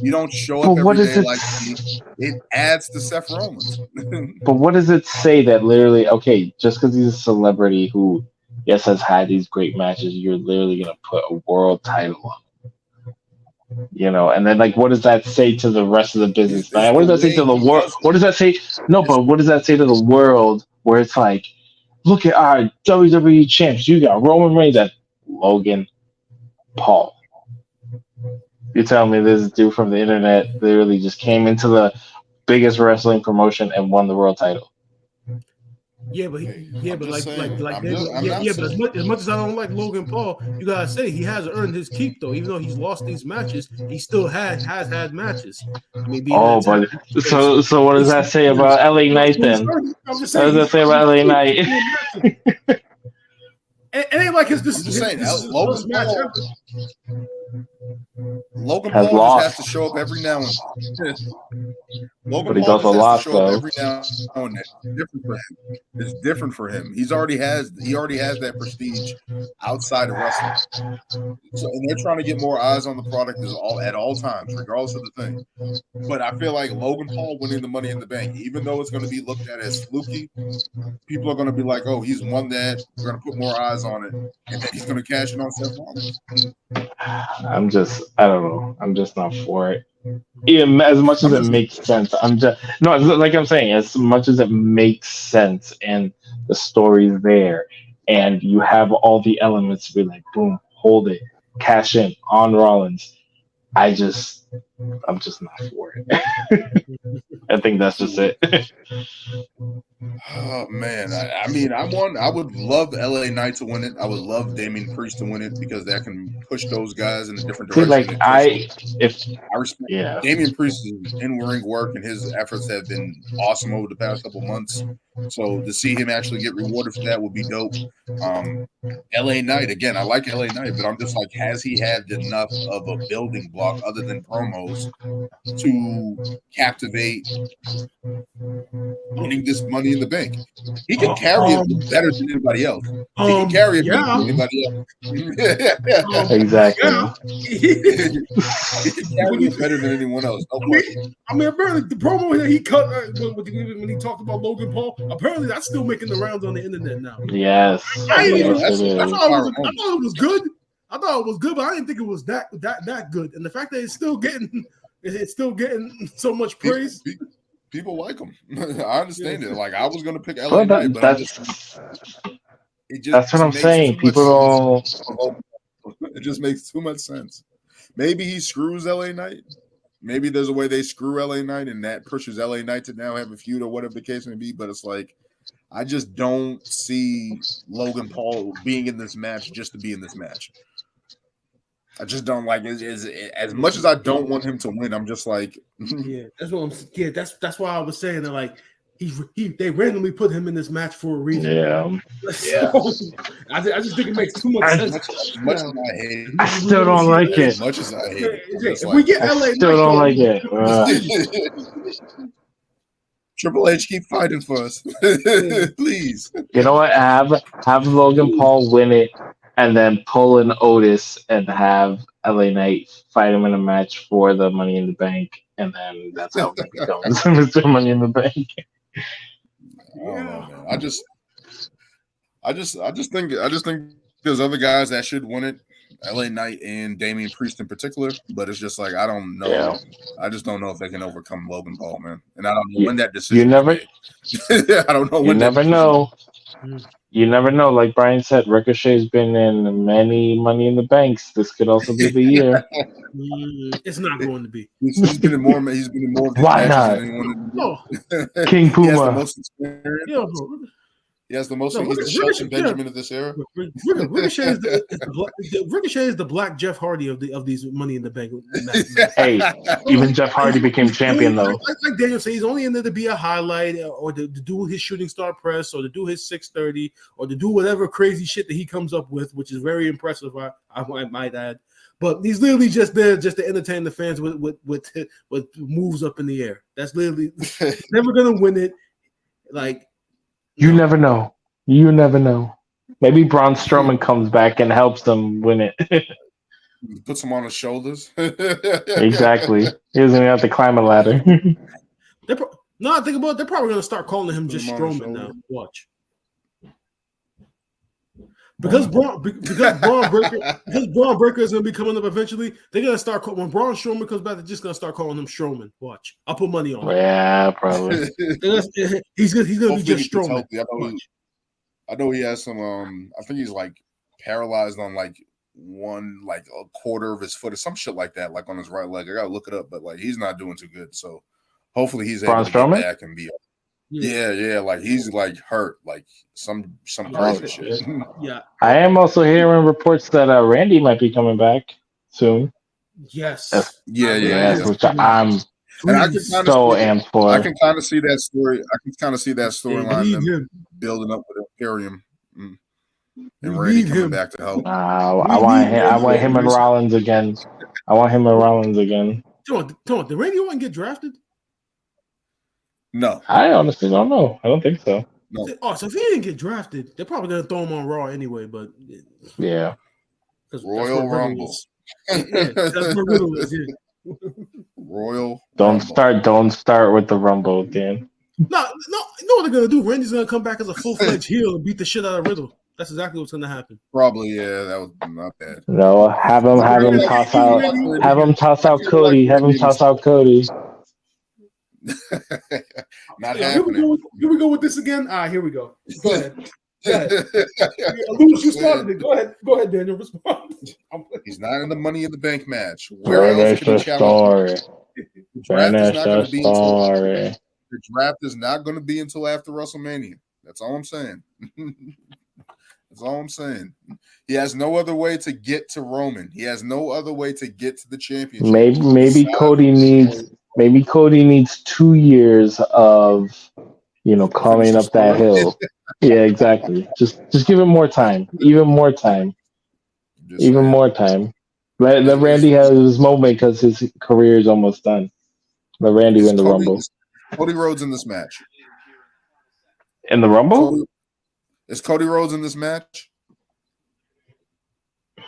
you don't show up every day like me. It adds to Seth Rollins. But what does it say that literally, okay, just because he's a celebrity who, yes, has had these great matches, you're literally going to put a world title on him? You know, and then, like, what does that say to the rest of the business? Man? What does that say to the world? What does that say? No, but what does that say to the world where it's like, look at our WWE champs. You got Roman Reigns and Logan Paul. You tell me this dude from the internet literally just came into the biggest wrestling promotion and won the world title. Yeah, but as much as I don't like Logan Paul, you gotta say he has earned his keep though. Even though he's lost these matches, he still has had matches. I mean, but so what does that say about LA Knight then? What does that say about LA Knight? It ain't like his Logan Paul just has to show up every now and then. But he does a lot, though. Every now and then. It's different for him. He already has that prestige outside of wrestling. So, and they're trying to get more eyes on the product at all times, regardless of the thing. But I feel like Logan Paul winning the Money in the Bank, even though it's going to be looked at as fluky, people are going to be like, "Oh, he's won that. We're going to put more eyes on it, and then he's going to cash in on Seth Rollins." I don't know. I'm just not for it. As much as it makes sense, like I'm saying, as much as it makes sense and the story's there and you have all the elements to be like, boom, hold it, cash in on Rollins. I'm just not for it. I think that's just it. Oh man, I would love LA Knight to win it. I would love Damian Priest to win it because that can push those guys in a different direction. I respect Damian Priest's in-ring work and his efforts have been awesome over the past couple months. So to see him actually get rewarded for that would be dope. LA Knight, again, I like LA Knight, but I'm just like, has he had enough of a building block other than promos to captivate winning this Money in the Bank? He can carry it better than anybody else. He can carry it better than anybody else. Exactly. He can carry it better than anyone else. Apparently the promo that he cut when he talked about Logan Paul, apparently that's still making the rounds on the internet now. Yes. I thought it was good. I thought it was good, but I didn't think it was that good. And the fact that it's still getting so much praise. People like him. I understand it. Like, I was going to pick LA Knight, but that's what I'm saying. People don't. It just makes too much sense. Maybe he screws LA Knight. Maybe there's a way they screw LA Knight and that pushes LA Knight to now have a feud or whatever the case may be. But it's like, I just don't see Logan Paul being in this match just to be in this match. I just don't like it. As much as I don't want him to win, I'm just like, that's what I'm. Yeah, that's why I was saying that like they randomly put him in this match for a reason. Yeah. I just think it makes too much sense. As much as I hate it, I still don't like it. As much as I hate it, if we get LA, I still don't like it. Triple H, keep fighting for us, please. You know what? Have Logan Paul win it, and then pull an Otis and have LA Knight fight him in a match for the Money in the Bank, and then that's how he becomes Mr. Money in the Bank. I don't know, man. I just think there's other guys that should win it, LA Knight and Damian Priest in particular, but it's just like I don't know. Yeah. I just don't know if they can overcome Logan Paul, man. And I don't know when that decision. You never. I don't know. You never know. You never know. Like Brian said, Ricochet's been in many Money in the Banks. This could also be the year. It's not going to be. He's been in more. He's been in more. Why not? No. King Puma. He has the most experience. Yeah, bro. He has the most. He's the Shelton Benjamin of this era. Ricochet is the black Jeff Hardy of these Money in the Bank. Hey, even Jeff Hardy became champion though. Like Daniel said, he's only in there to be a highlight, or to do his shooting star press, or to do his 630, or to do whatever crazy shit that he comes up with, which is very impressive. I might add. But he's literally just there just to entertain the fans with moves up in the air. That's literally never gonna win it. Like. You never know. You never know. Maybe Braun Strowman comes back and helps them win it. Puts him on his shoulders. Exactly. He doesn't even have to climb a ladder. No, think about it. They're probably going to start calling him just Strowman now. Watch. Because Braun Breaker is going to be coming up eventually, they're going to start calling, when Braun Strowman comes back, they're just going to start calling him Strowman. Watch. I'll put money on it. Yeah, probably. He's going to be just Strowman. I know he has some, I think he's like paralyzed on like a quarter of his foot or some shit like that, like on his right leg. I got to look it up, but like he's not doing too good. So hopefully he's able to get back and be Yeah, like he's like hurt, like some crazy shit. Yeah, I am also hearing reports that Randy might be coming back soon. Yes. Yeah. Which I'm so amped for. I can kind of see that story. I can kind of see that storyline building up with Imperium and Randy coming back to help. I want him and Rollins again. Did Randy want to get drafted? No, I honestly don't know. I don't think so. No. Oh, so if he didn't get drafted, they're probably gonna throw him on Raw anyway. But yeah, Royal Rumble. That's where Riddle is. Yeah. Royal. Don't start with the Rumble again. No. You know what they're gonna do? Randy's gonna come back as a full-fledged heel and beat the shit out of Riddle. That's exactly what's gonna happen. Probably, yeah. That was not bad. No, have him toss out Cody. Have him toss out Cody. Not happening. Here we go with this again. Here we go. Go ahead. Lewis, you started it. Go ahead, Daniel. Respond. He's not in the Money in the Bank match. Where else can he challenge? The draft is not going to be until after WrestleMania. That's all I'm saying. That's all I'm saying. He has no other way to get to Roman. He has no other way to get to the championship. Maybe Cody needs 2 years of, climbing up that hill. Yeah, exactly. Just give him more time. Even more time. Let Randy have his moment because his career is almost done. Let Randy win the Rumble. Cody Rhodes in this match. In the Rumble? Is Cody Rhodes in this match?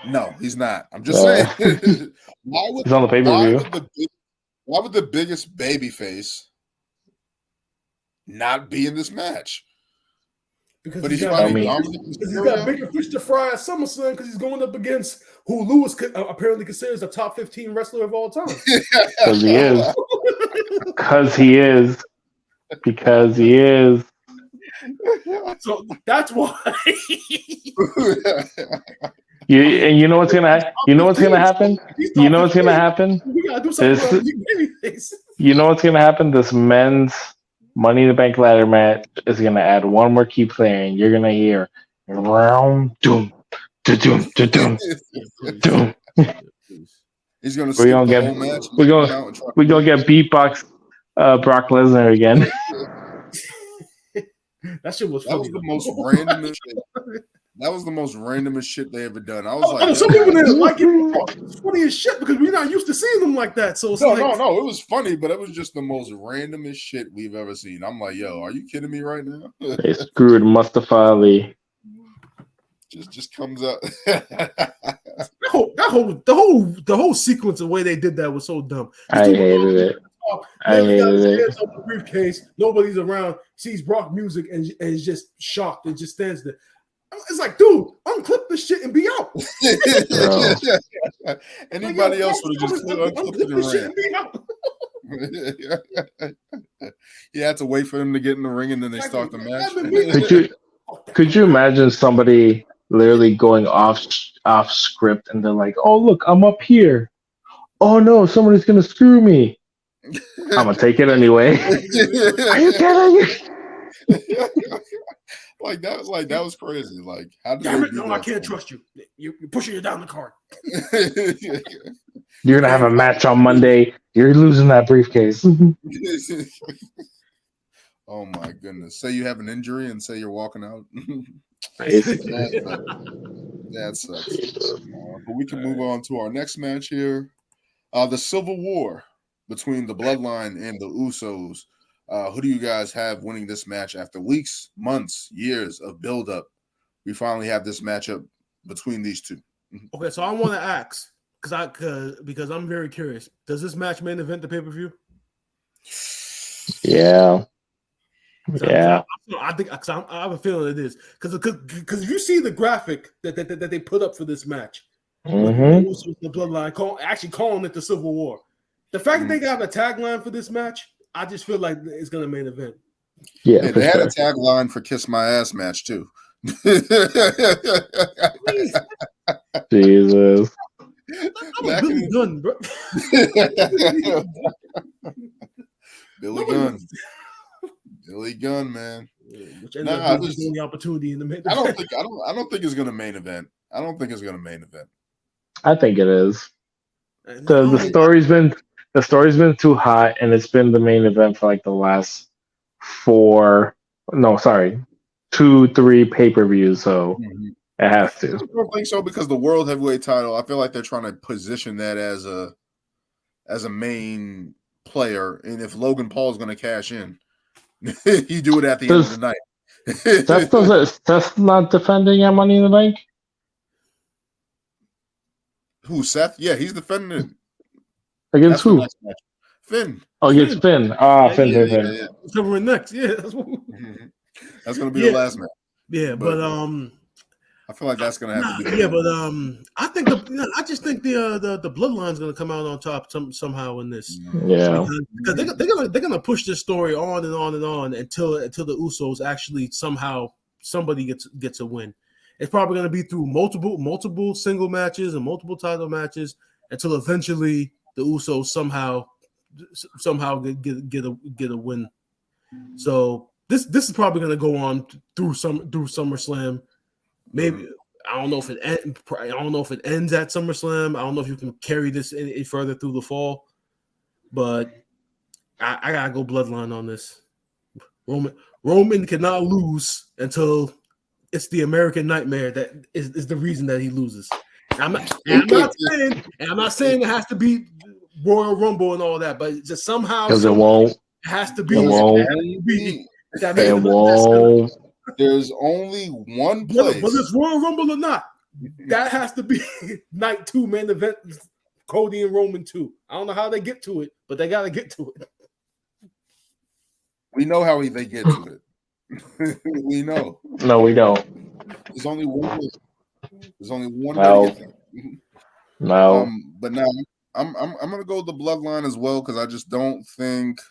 No, he's not. I'm just saying. He's on the pay-per-view. Why would the biggest babyface not be in this match? Because he's got bigger fish to fry at SummerSlam because he's going up against who Lewis apparently considers a top 15 wrestler of all time. Because he is. Because he is. So that's why. You know what's gonna happen? You know what's gonna happen? You know what's gonna happen? You know what's gonna happen? This men's Money in the Bank ladder match is gonna add one more key player, and you're gonna hear round doom, doom, doom, doom. He's gonna skip the whole match. We're gonna get beatbox Brock Lesnar again. That shit was funny. That was the most randomest shit. That was the most randomest shit they ever done. I was like, some people didn't like it. It's funny as shit because we're not used to seeing them like that. So it's no. It was funny, but it was just the most randomest shit we've ever seen. I'm like, yo, are you kidding me right now? They screwed Mustafa Ali. Just comes out. The whole sequence, the way they did that was so dumb. I hated it. The briefcase, nobody's around, sees Brock music and is just shocked and just stands there. It's like, dude, unclip this shit and be out. Anybody else would have just unclipped this shit and be out. You had to wait for them to get in the ring and then they start the match. Could you imagine somebody literally going off script and they're like, "Oh look, I'm up here. Oh no, somebody's gonna screw me. I'm gonna take it anyway." Are you kidding? That was crazy. Like, how did damn it, no, I can't trust you. You're pushing it down the card. You're gonna have a match on Monday. You're losing that briefcase. Oh my goodness! Say you have an injury and say you're walking out. That sucks. But we can move on to our next match here. The Civil War between the Bloodline and the Usos. Who do you guys have winning this match after weeks, months, years of build-up? We finally have this matchup between these two. Okay, so I want to ask because I'm very curious. Does this match main event the pay-per-view? Yeah. Yeah, I think I have a feeling it is because you see the graphic that they put up for this match. The Bloodline calling it the Civil War. The fact that they got a tagline for this match, I just feel like it's going to main event. Yeah, they had a tagline for "Kiss My Ass" match too. Jesus, Billy Gunn, bro. Billy Gunn, man. Which ended up being the opportunity in the main event. I don't think it's going to main event. I don't think it's going to main event. I think it is. The story's been too hot, and it's been the main event for like the last 2-3 pay-per-views. So it has to. I don't think so because the World Heavyweight title. I feel like they're trying to position that as a main player, and if Logan Paul is going to cash in. You do it at the end of the night. Seth's not defending at Money in the Bank? Who, Seth? Yeah, he's defending it. Against who? Finn. Oh, against Finn. Finn. So we're next. Yeah, that's going to be the last match. Yeah, but I feel like that's going to have to be. Yeah, but I just think the Bloodline's going to come out on top somehow in this. Yeah, because they're gonna push this story on and on and on until the Usos actually somebody gets a win. It's probably going to be through multiple single matches and multiple title matches until eventually the Usos somehow get a win. So this is probably going to go on through SummerSlam. Maybe I don't know if it ends at SummerSlam. I don't know if you can carry this any further through the fall, but I gotta go Bloodline on this. Roman cannot lose until it's the American Nightmare that is the reason that he loses. I'm not saying it has to be Royal Rumble and all that, but just somehow because it won't. It has to be. It won't. There's only one place. Whether it's Royal Rumble or not, that has to be night 2 main event. Cody and Roman 2. I don't know how they get to it, but they got to get to it. We know how they get to it. We know. No, we don't. There's only one. There's only one way to get there. No. But now I'm gonna go with the Bloodline as well because I just don't think.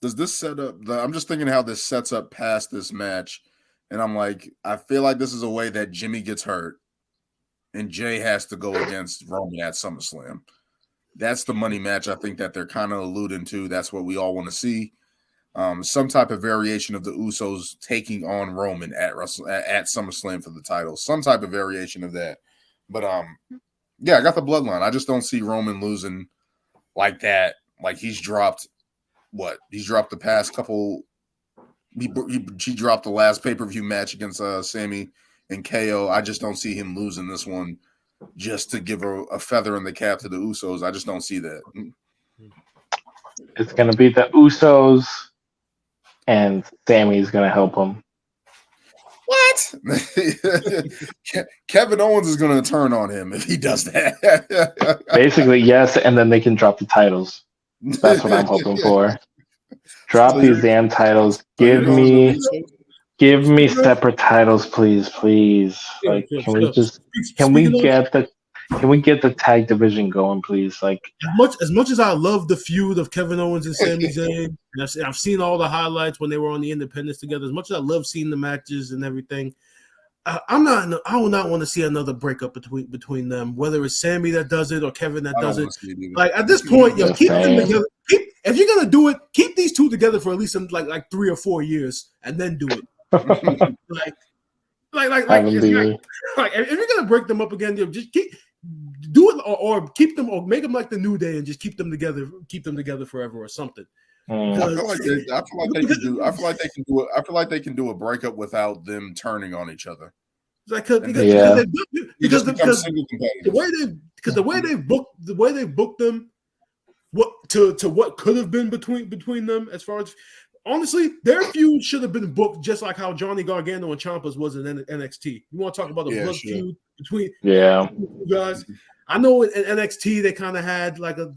Does this set up? I'm just thinking how this sets up past this match. And I'm like, I feel like this is a way that Jimmy gets hurt and Jay has to go against Roman at SummerSlam. That's the money match I think that they're kind of alluding to. That's what we all want to see. Some type of variation of the Usos taking on Roman at SummerSlam for the title. Some type of variation of that. But yeah, I got the bloodline. I just don't see Roman losing like that. Like he's dropped what? He's dropped the past couple. He dropped the last pay-per-view match against Sammy and KO. I just don't see him losing this one just to give a feather in the cap to the Usos. I just don't see that. It's going to be the Usos, and Sammy's going to help him. What? Kevin Owens is going to turn on him if he does that. Basically, yes, and then they can drop the titles. That's what I'm hoping for. Drop these damn titles. Give me separate titles, please. Like, can we get the tag division going, please? Like, as much as I love the feud of Kevin Owens and Sami Zayn, and I've seen all the highlights when they were on the Independents together. As much as I love seeing the matches and everything, I will not want to see another breakup between them. Whether it's Sami that does it or Kevin that does it. Like at this point, keep them together. If you're gonna do it, keep these two together for at least like 3 or 4 years, and then do it. like if you're gonna break them up again, just do it or keep them or make them like the New Day and just keep them together forever or something. I feel like they can do a breakup without them turning on each other. Because the way they booked them, what could have been between them as far as honestly, their feud should have been booked just like how Johnny Gargano and Ciampas was in NXT. You want to talk about the blood feud between you guys? I know in NXT they kind of had like the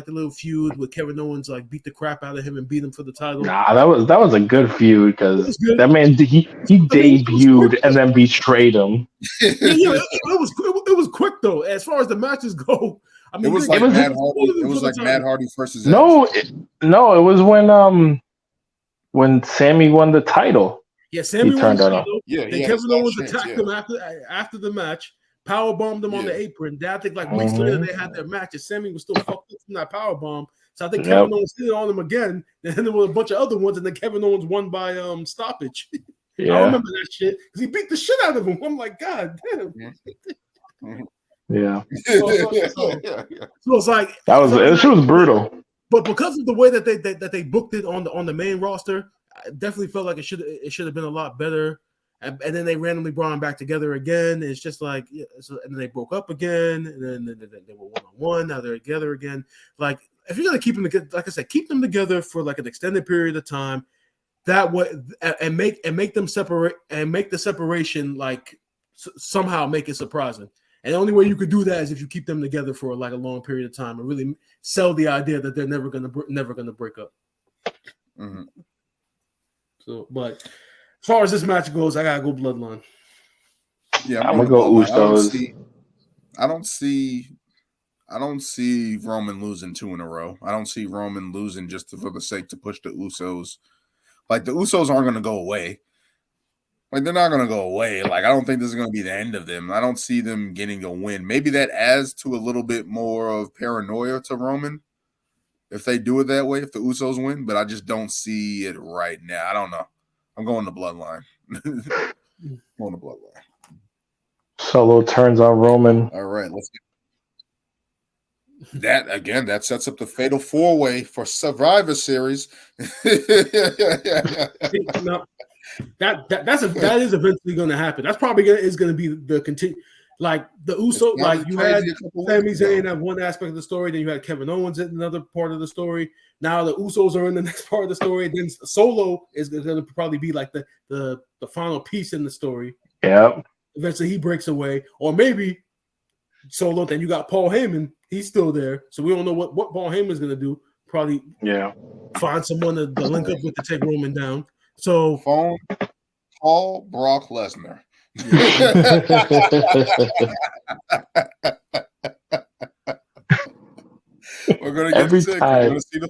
little feud with Kevin Owens, like beat the crap out of him and beat him for the title. Nah, that was a good feud because that man he debuted and then betrayed him. It was quick though. As far as the matches go, I mean, it was like Matt Hardy versus Edge. No, it was when Sammy won the title. Yeah, Sammy won the title. Then Kevin Owens attacked him after the match. Power bombed them on the apron. I think like weeks later they had their match, and Sammy was still fucked up from that power bomb. So I think Kevin Owens hit it on him again. And then there were a bunch of other ones, and then Kevin Owens won by stoppage. Yeah. I remember that shit because he beat the shit out of him. I'm like, God damn. Yeah. So it's like it was brutal. But because of the way that they booked it on the main roster, I definitely felt like it should have been a lot better. And then they randomly brought them back together again. It's just like, and then they broke up again, and then they were one-on-one. Now they're together again. Like, if you're gonna keep them together, like I said, keep them together for like an extended period of time. That way, and make them separate, and make the separation like somehow make it surprising. And the only way you could do that is if you keep them together for like a long period of time and really sell the idea that they're never gonna break up. Mm-hmm. So, but. As far as this match goes, I gotta go Bloodline. Yeah, I'm gonna go Usos. I don't see Roman losing 2 in a row. I don't see Roman losing just for the sake to push the Usos. Like the Usos aren't gonna go away. Like they're not gonna go away. Like I don't think this is gonna be the end of them. I don't see them getting a win. Maybe that adds to a little bit more of paranoia to Roman if they do it that way. If the Usos win, but I just don't see it right now. I don't know. I'm going to Bloodline. Solo turns on Roman. All right, let's get that again. That sets up the fatal 4-way for Survivor Series. That is eventually going to happen. That's probably going to be the continue. Like the Usos, like you had Sami Zayn at one aspect of the story, then you had Kevin Owens at another part of the story. Now the Usos are in the next part of the story. Then Solo is going to probably be like the final piece in the story. Yeah. Eventually he breaks away, or maybe Solo. Then you got Paul Heyman. He's still there, so we don't know what Paul Heyman is going to do. Probably find someone to link up with to take Roman down. So Paul Brock Lesnar. We're gonna get sick. We're gonna see the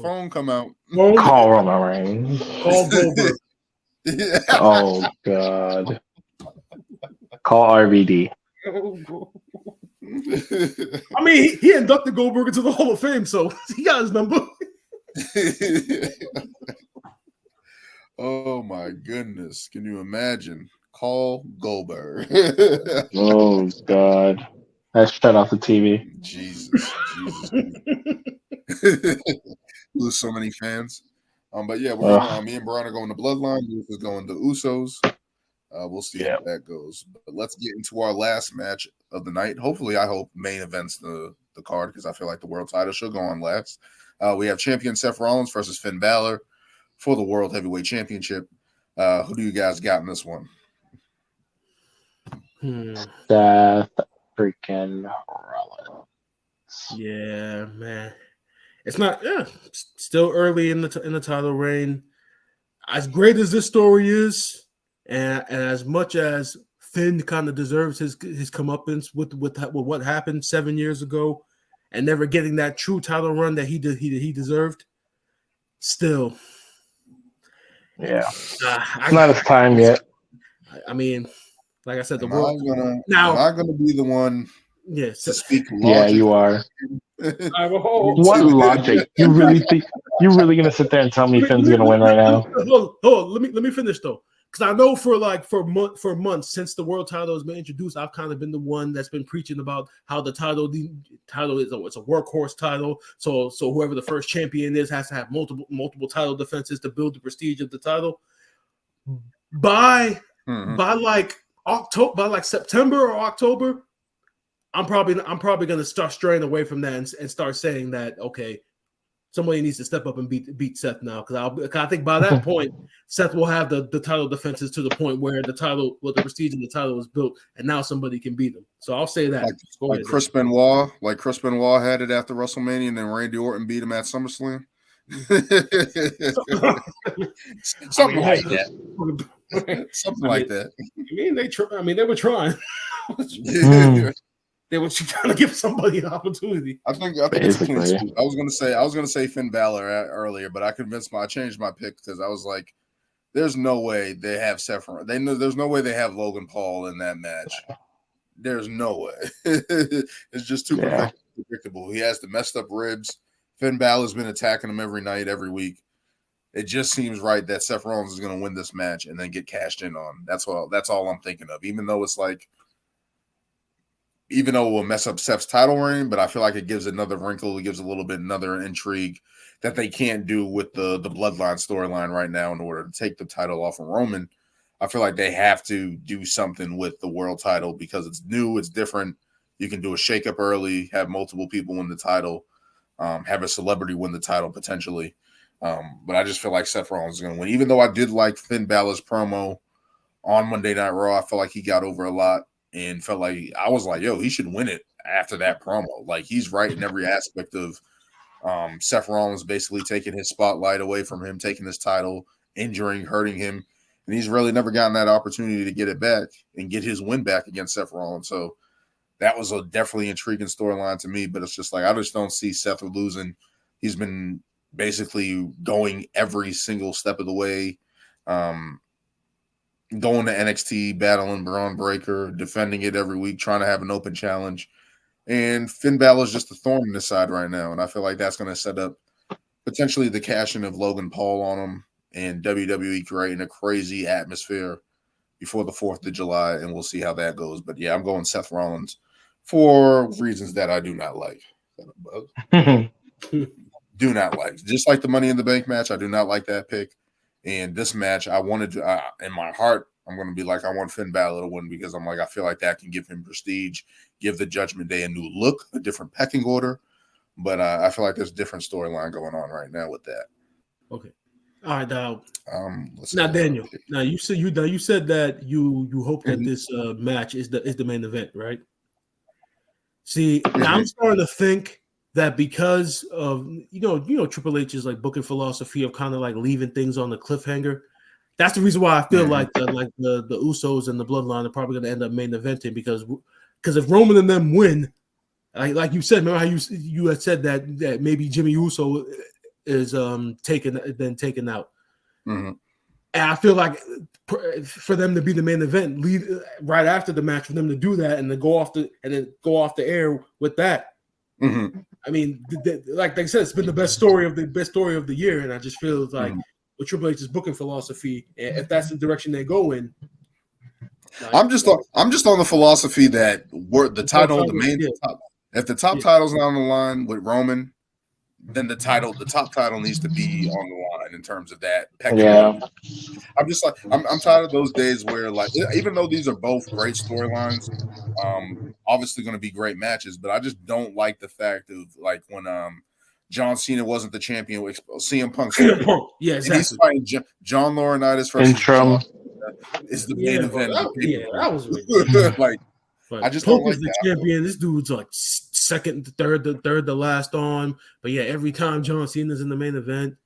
phone come out. Call Roman Reigns. Call Goldberg. Oh God. Call RVD. I mean, he inducted Goldberg into the Hall of Fame, so he got his number. Oh my goodness. Can you imagine? Call Goldberg. Oh God. That's shut off the TV. Jesus. Lose so many fans. But yeah, we're going, me and Brian are going to Bloodline. Luke is going to Usos. We'll see how that goes. But let's get into our last match of the night. Hopefully, I hope main events the card because I feel like the world title should go on last. We have champion Seth Rollins versus Finn Balor for the World Heavyweight Championship. Who do you guys got in this one? Seth freaking Rollins. Yeah, man. It's not. Yeah, still early in the title reign. As great as this story is, and as much as Finn kind of deserves his comeuppance with what happened 7 years ago, and never getting that true title run that he deserved, still. Yeah, it's not his time yet. I mean, like I said, Am I gonna be the one? Yes. To speak logic. Yeah, you are. What logic? You really think you're really gonna sit there and tell me Finn's gonna win right now? Hold on. Let me finish though, because I know for months since the world title has been introduced, I've kind of been the one that's been preaching about how the title is it's a workhorse title. So whoever the first champion is has to have multiple title defenses to build the prestige of the title. By like October, by like September or October, I'm probably going to start straying away from that and start saying that, okay, somebody needs to step up and beat Seth now, because I think by that point Seth will have the title defenses to the point where the prestige of the title is built, and now somebody can beat him. So I'll say that. Like Chris Benoit had it after WrestleMania, and then Randy Orton beat him at SummerSlam. Something like that. Something like that. I mean, they were trying. They were trying to give somebody an opportunity. I think it's a clean sweep. I was gonna say Finn Balor earlier, but I changed my pick because I was like, there's no way they have Seth. There's no way they have Logan Paul in that match. There's no way. It's just too predictable. He has the messed up ribs. Finn Balor's been attacking him every night, every week. It just seems right that Seth Rollins is going to win this match and then get cashed in on. That's all I'm thinking of. Even though it will mess up Seth's title reign, but I feel like it gives another wrinkle. It gives another intrigue that they can't do with the Bloodline storyline right now in order to take the title off of Roman. I feel like they have to do something with the world title because it's new, it's different. You can do a shakeup early, have multiple people win the title, have a celebrity win the title potentially. But I just feel like Seth Rollins is going to win. Even though I did like Finn Balor's promo on Monday Night Raw, I felt like he got over a lot and felt like I was like, yo, he should win it after that promo. Like, he's right in every aspect of Seth Rollins basically taking his spotlight away from him, taking his title, injuring, hurting him. And he's really never gotten that opportunity to get it back and get his win back against Seth Rollins. So that was a definitely intriguing storyline to me, but it's just like, I just don't see Seth losing. He's been basically going every single step of the way, going to NXT, battling Braun Breaker, defending it every week, trying to have an open challenge. And Finn Balor's just a thorn in his side right now. And I feel like that's going to set up potentially the cash-in of Logan Paul on him and WWE creating a crazy atmosphere before the 4th of July. And we'll see how that goes. But yeah, I'm going Seth Rollins for reasons that I do not like. Do not like. Just like the Money in the Bank match, I do not like that pick. And this match, I wanted to, in my heart, I'm going to be like, I want Finn Balor to win because I'm like, I feel like that can give him prestige, give the Judgment Day a new look, a different pecking order. But I feel like there's a different storyline going on right now with that. Okay. All right, now Daniel. Now you said that you hope that this match is the main event, right? See, now I'm starting to think that because of you know Triple H's like booking philosophy of kind of like leaving things on the cliffhanger. That's the reason why I feel like the Usos and the Bloodline are probably going to end up main eventing because if Roman and them win, like you said, remember how you had said that maybe Jimmy Uso is taken out, and And I feel like for them to be the main event, lead right after the match, for them to do that and then go off the air with that. Mm-hmm. I mean, like they said, it's been the best story of the year, and I just feel like with Triple H's booking philosophy, if that's the direction they go in. Like, I'm just on the philosophy that the title, if the top title's not on the line with Roman, then the top title needs to be on the line in terms of that. Yeah. I'm just like I'm tired of those days where, like, even though these are both great storylines, obviously going to be great matches, but I just don't like the fact of, like, when John Cena wasn't the champion with CM Punk. Yeah, exactly. And he's fighting John Laurinaitis versus John is the main event. That was ridiculous. Like, I just don't like the that. champion. This dude's like second, third the last on. But yeah, every time John Cena's in the main event,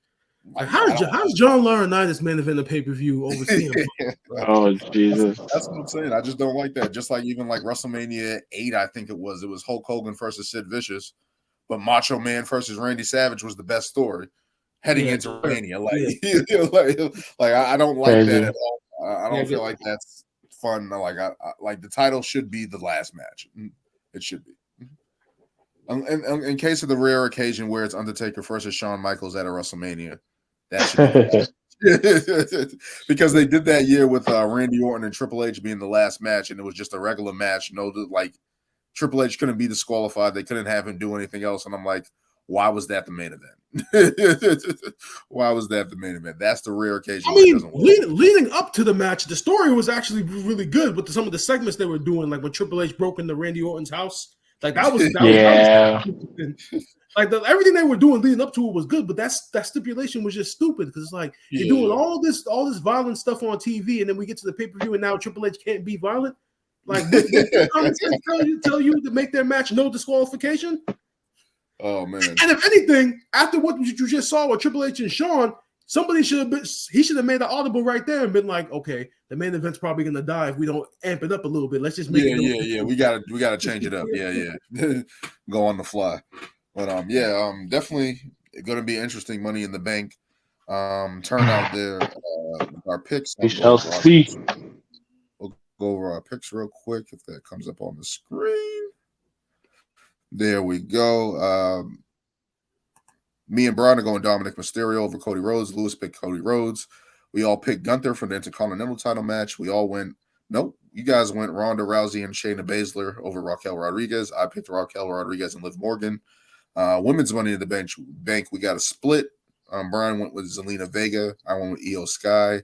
like, how's John Laurinaitis main event the pay-per-view over CM Punk? Oh, Jesus. That's what I'm saying. I just don't like that. Just like even like WrestleMania 8, I think it was Hulk Hogan versus Sid Vicious, but Macho Man versus Randy Savage was the best story heading into Mania. Like, I don't like that at all. I don't feel like that's fun. Like, I like the title should be the last match. It should be. In case of the rare occasion where it's Undertaker versus Shawn Michaels at a WrestleMania, that should be because they did that year with Randy Orton and Triple H being the last match, and it was just a regular match. Like, Triple H couldn't be disqualified. They couldn't have him do anything else. And I'm like, why was that the main event? Why was that the main event? That's the rare occasion. I mean, leading up to the match, the story was actually really good with some of the segments they were doing, like when Triple H broke into Randy Orton's house. Like that was like everything they were doing leading up to it was good, but that stipulation was just stupid because it's like you're doing all this violent stuff on TV, and then we get to the pay-per-view, and now Triple H can't be violent. Like, tell you to make their match no disqualification. Oh man! And if anything, after what you just saw with Triple H and Shawn, somebody should have made an audible right there and been like, okay, the main event's probably gonna die if we don't amp it up a little bit. Let's just make it. We gotta change it up. Yeah. Go on the fly. But definitely gonna be interesting. Money in the Bank turnout there. Our picks. We shall see. We'll go over our picks real quick if that comes up on the screen. There we go. Me and Brian are going Dominik Mysterio over Cody Rhodes. Lewis picked Cody Rhodes. We all picked Gunther for the Intercontinental title match. We all went, nope. You guys went Ronda Rousey and Shayna Baszler over Raquel Rodriguez. I picked Raquel Rodriguez and Liv Morgan. Women's Money in the Bank, we got a split. Brian went with Zelina Vega. I went with Io Sky.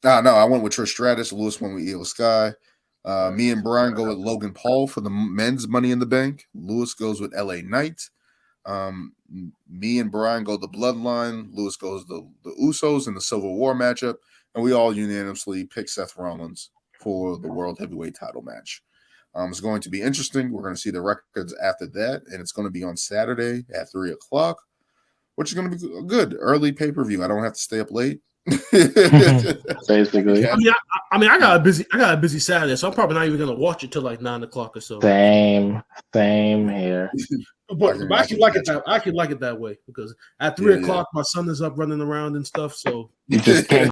I went with Trish Stratus. Lewis went with Io Sky. Me and Brian go with Logan Paul for the men's Money in the Bank. Lewis goes with LA Knight. Me and Brian go the Bloodline. Lewis goes the Usos in the Civil War matchup, and we all unanimously pick Seth Rollins for the World Heavyweight title match. It's going to be interesting. We're going to see the records after that, and it's going to be on Saturday at 3:00, which is going to be a good early pay-per-view. I don't have to stay up late. Basically, I mean, I got a busy Saturday, so I'm probably not even going to watch it till like 9:00 or so. Same here. But I actually like it that way because at 3:00 my son is up running around and stuff. So you just can't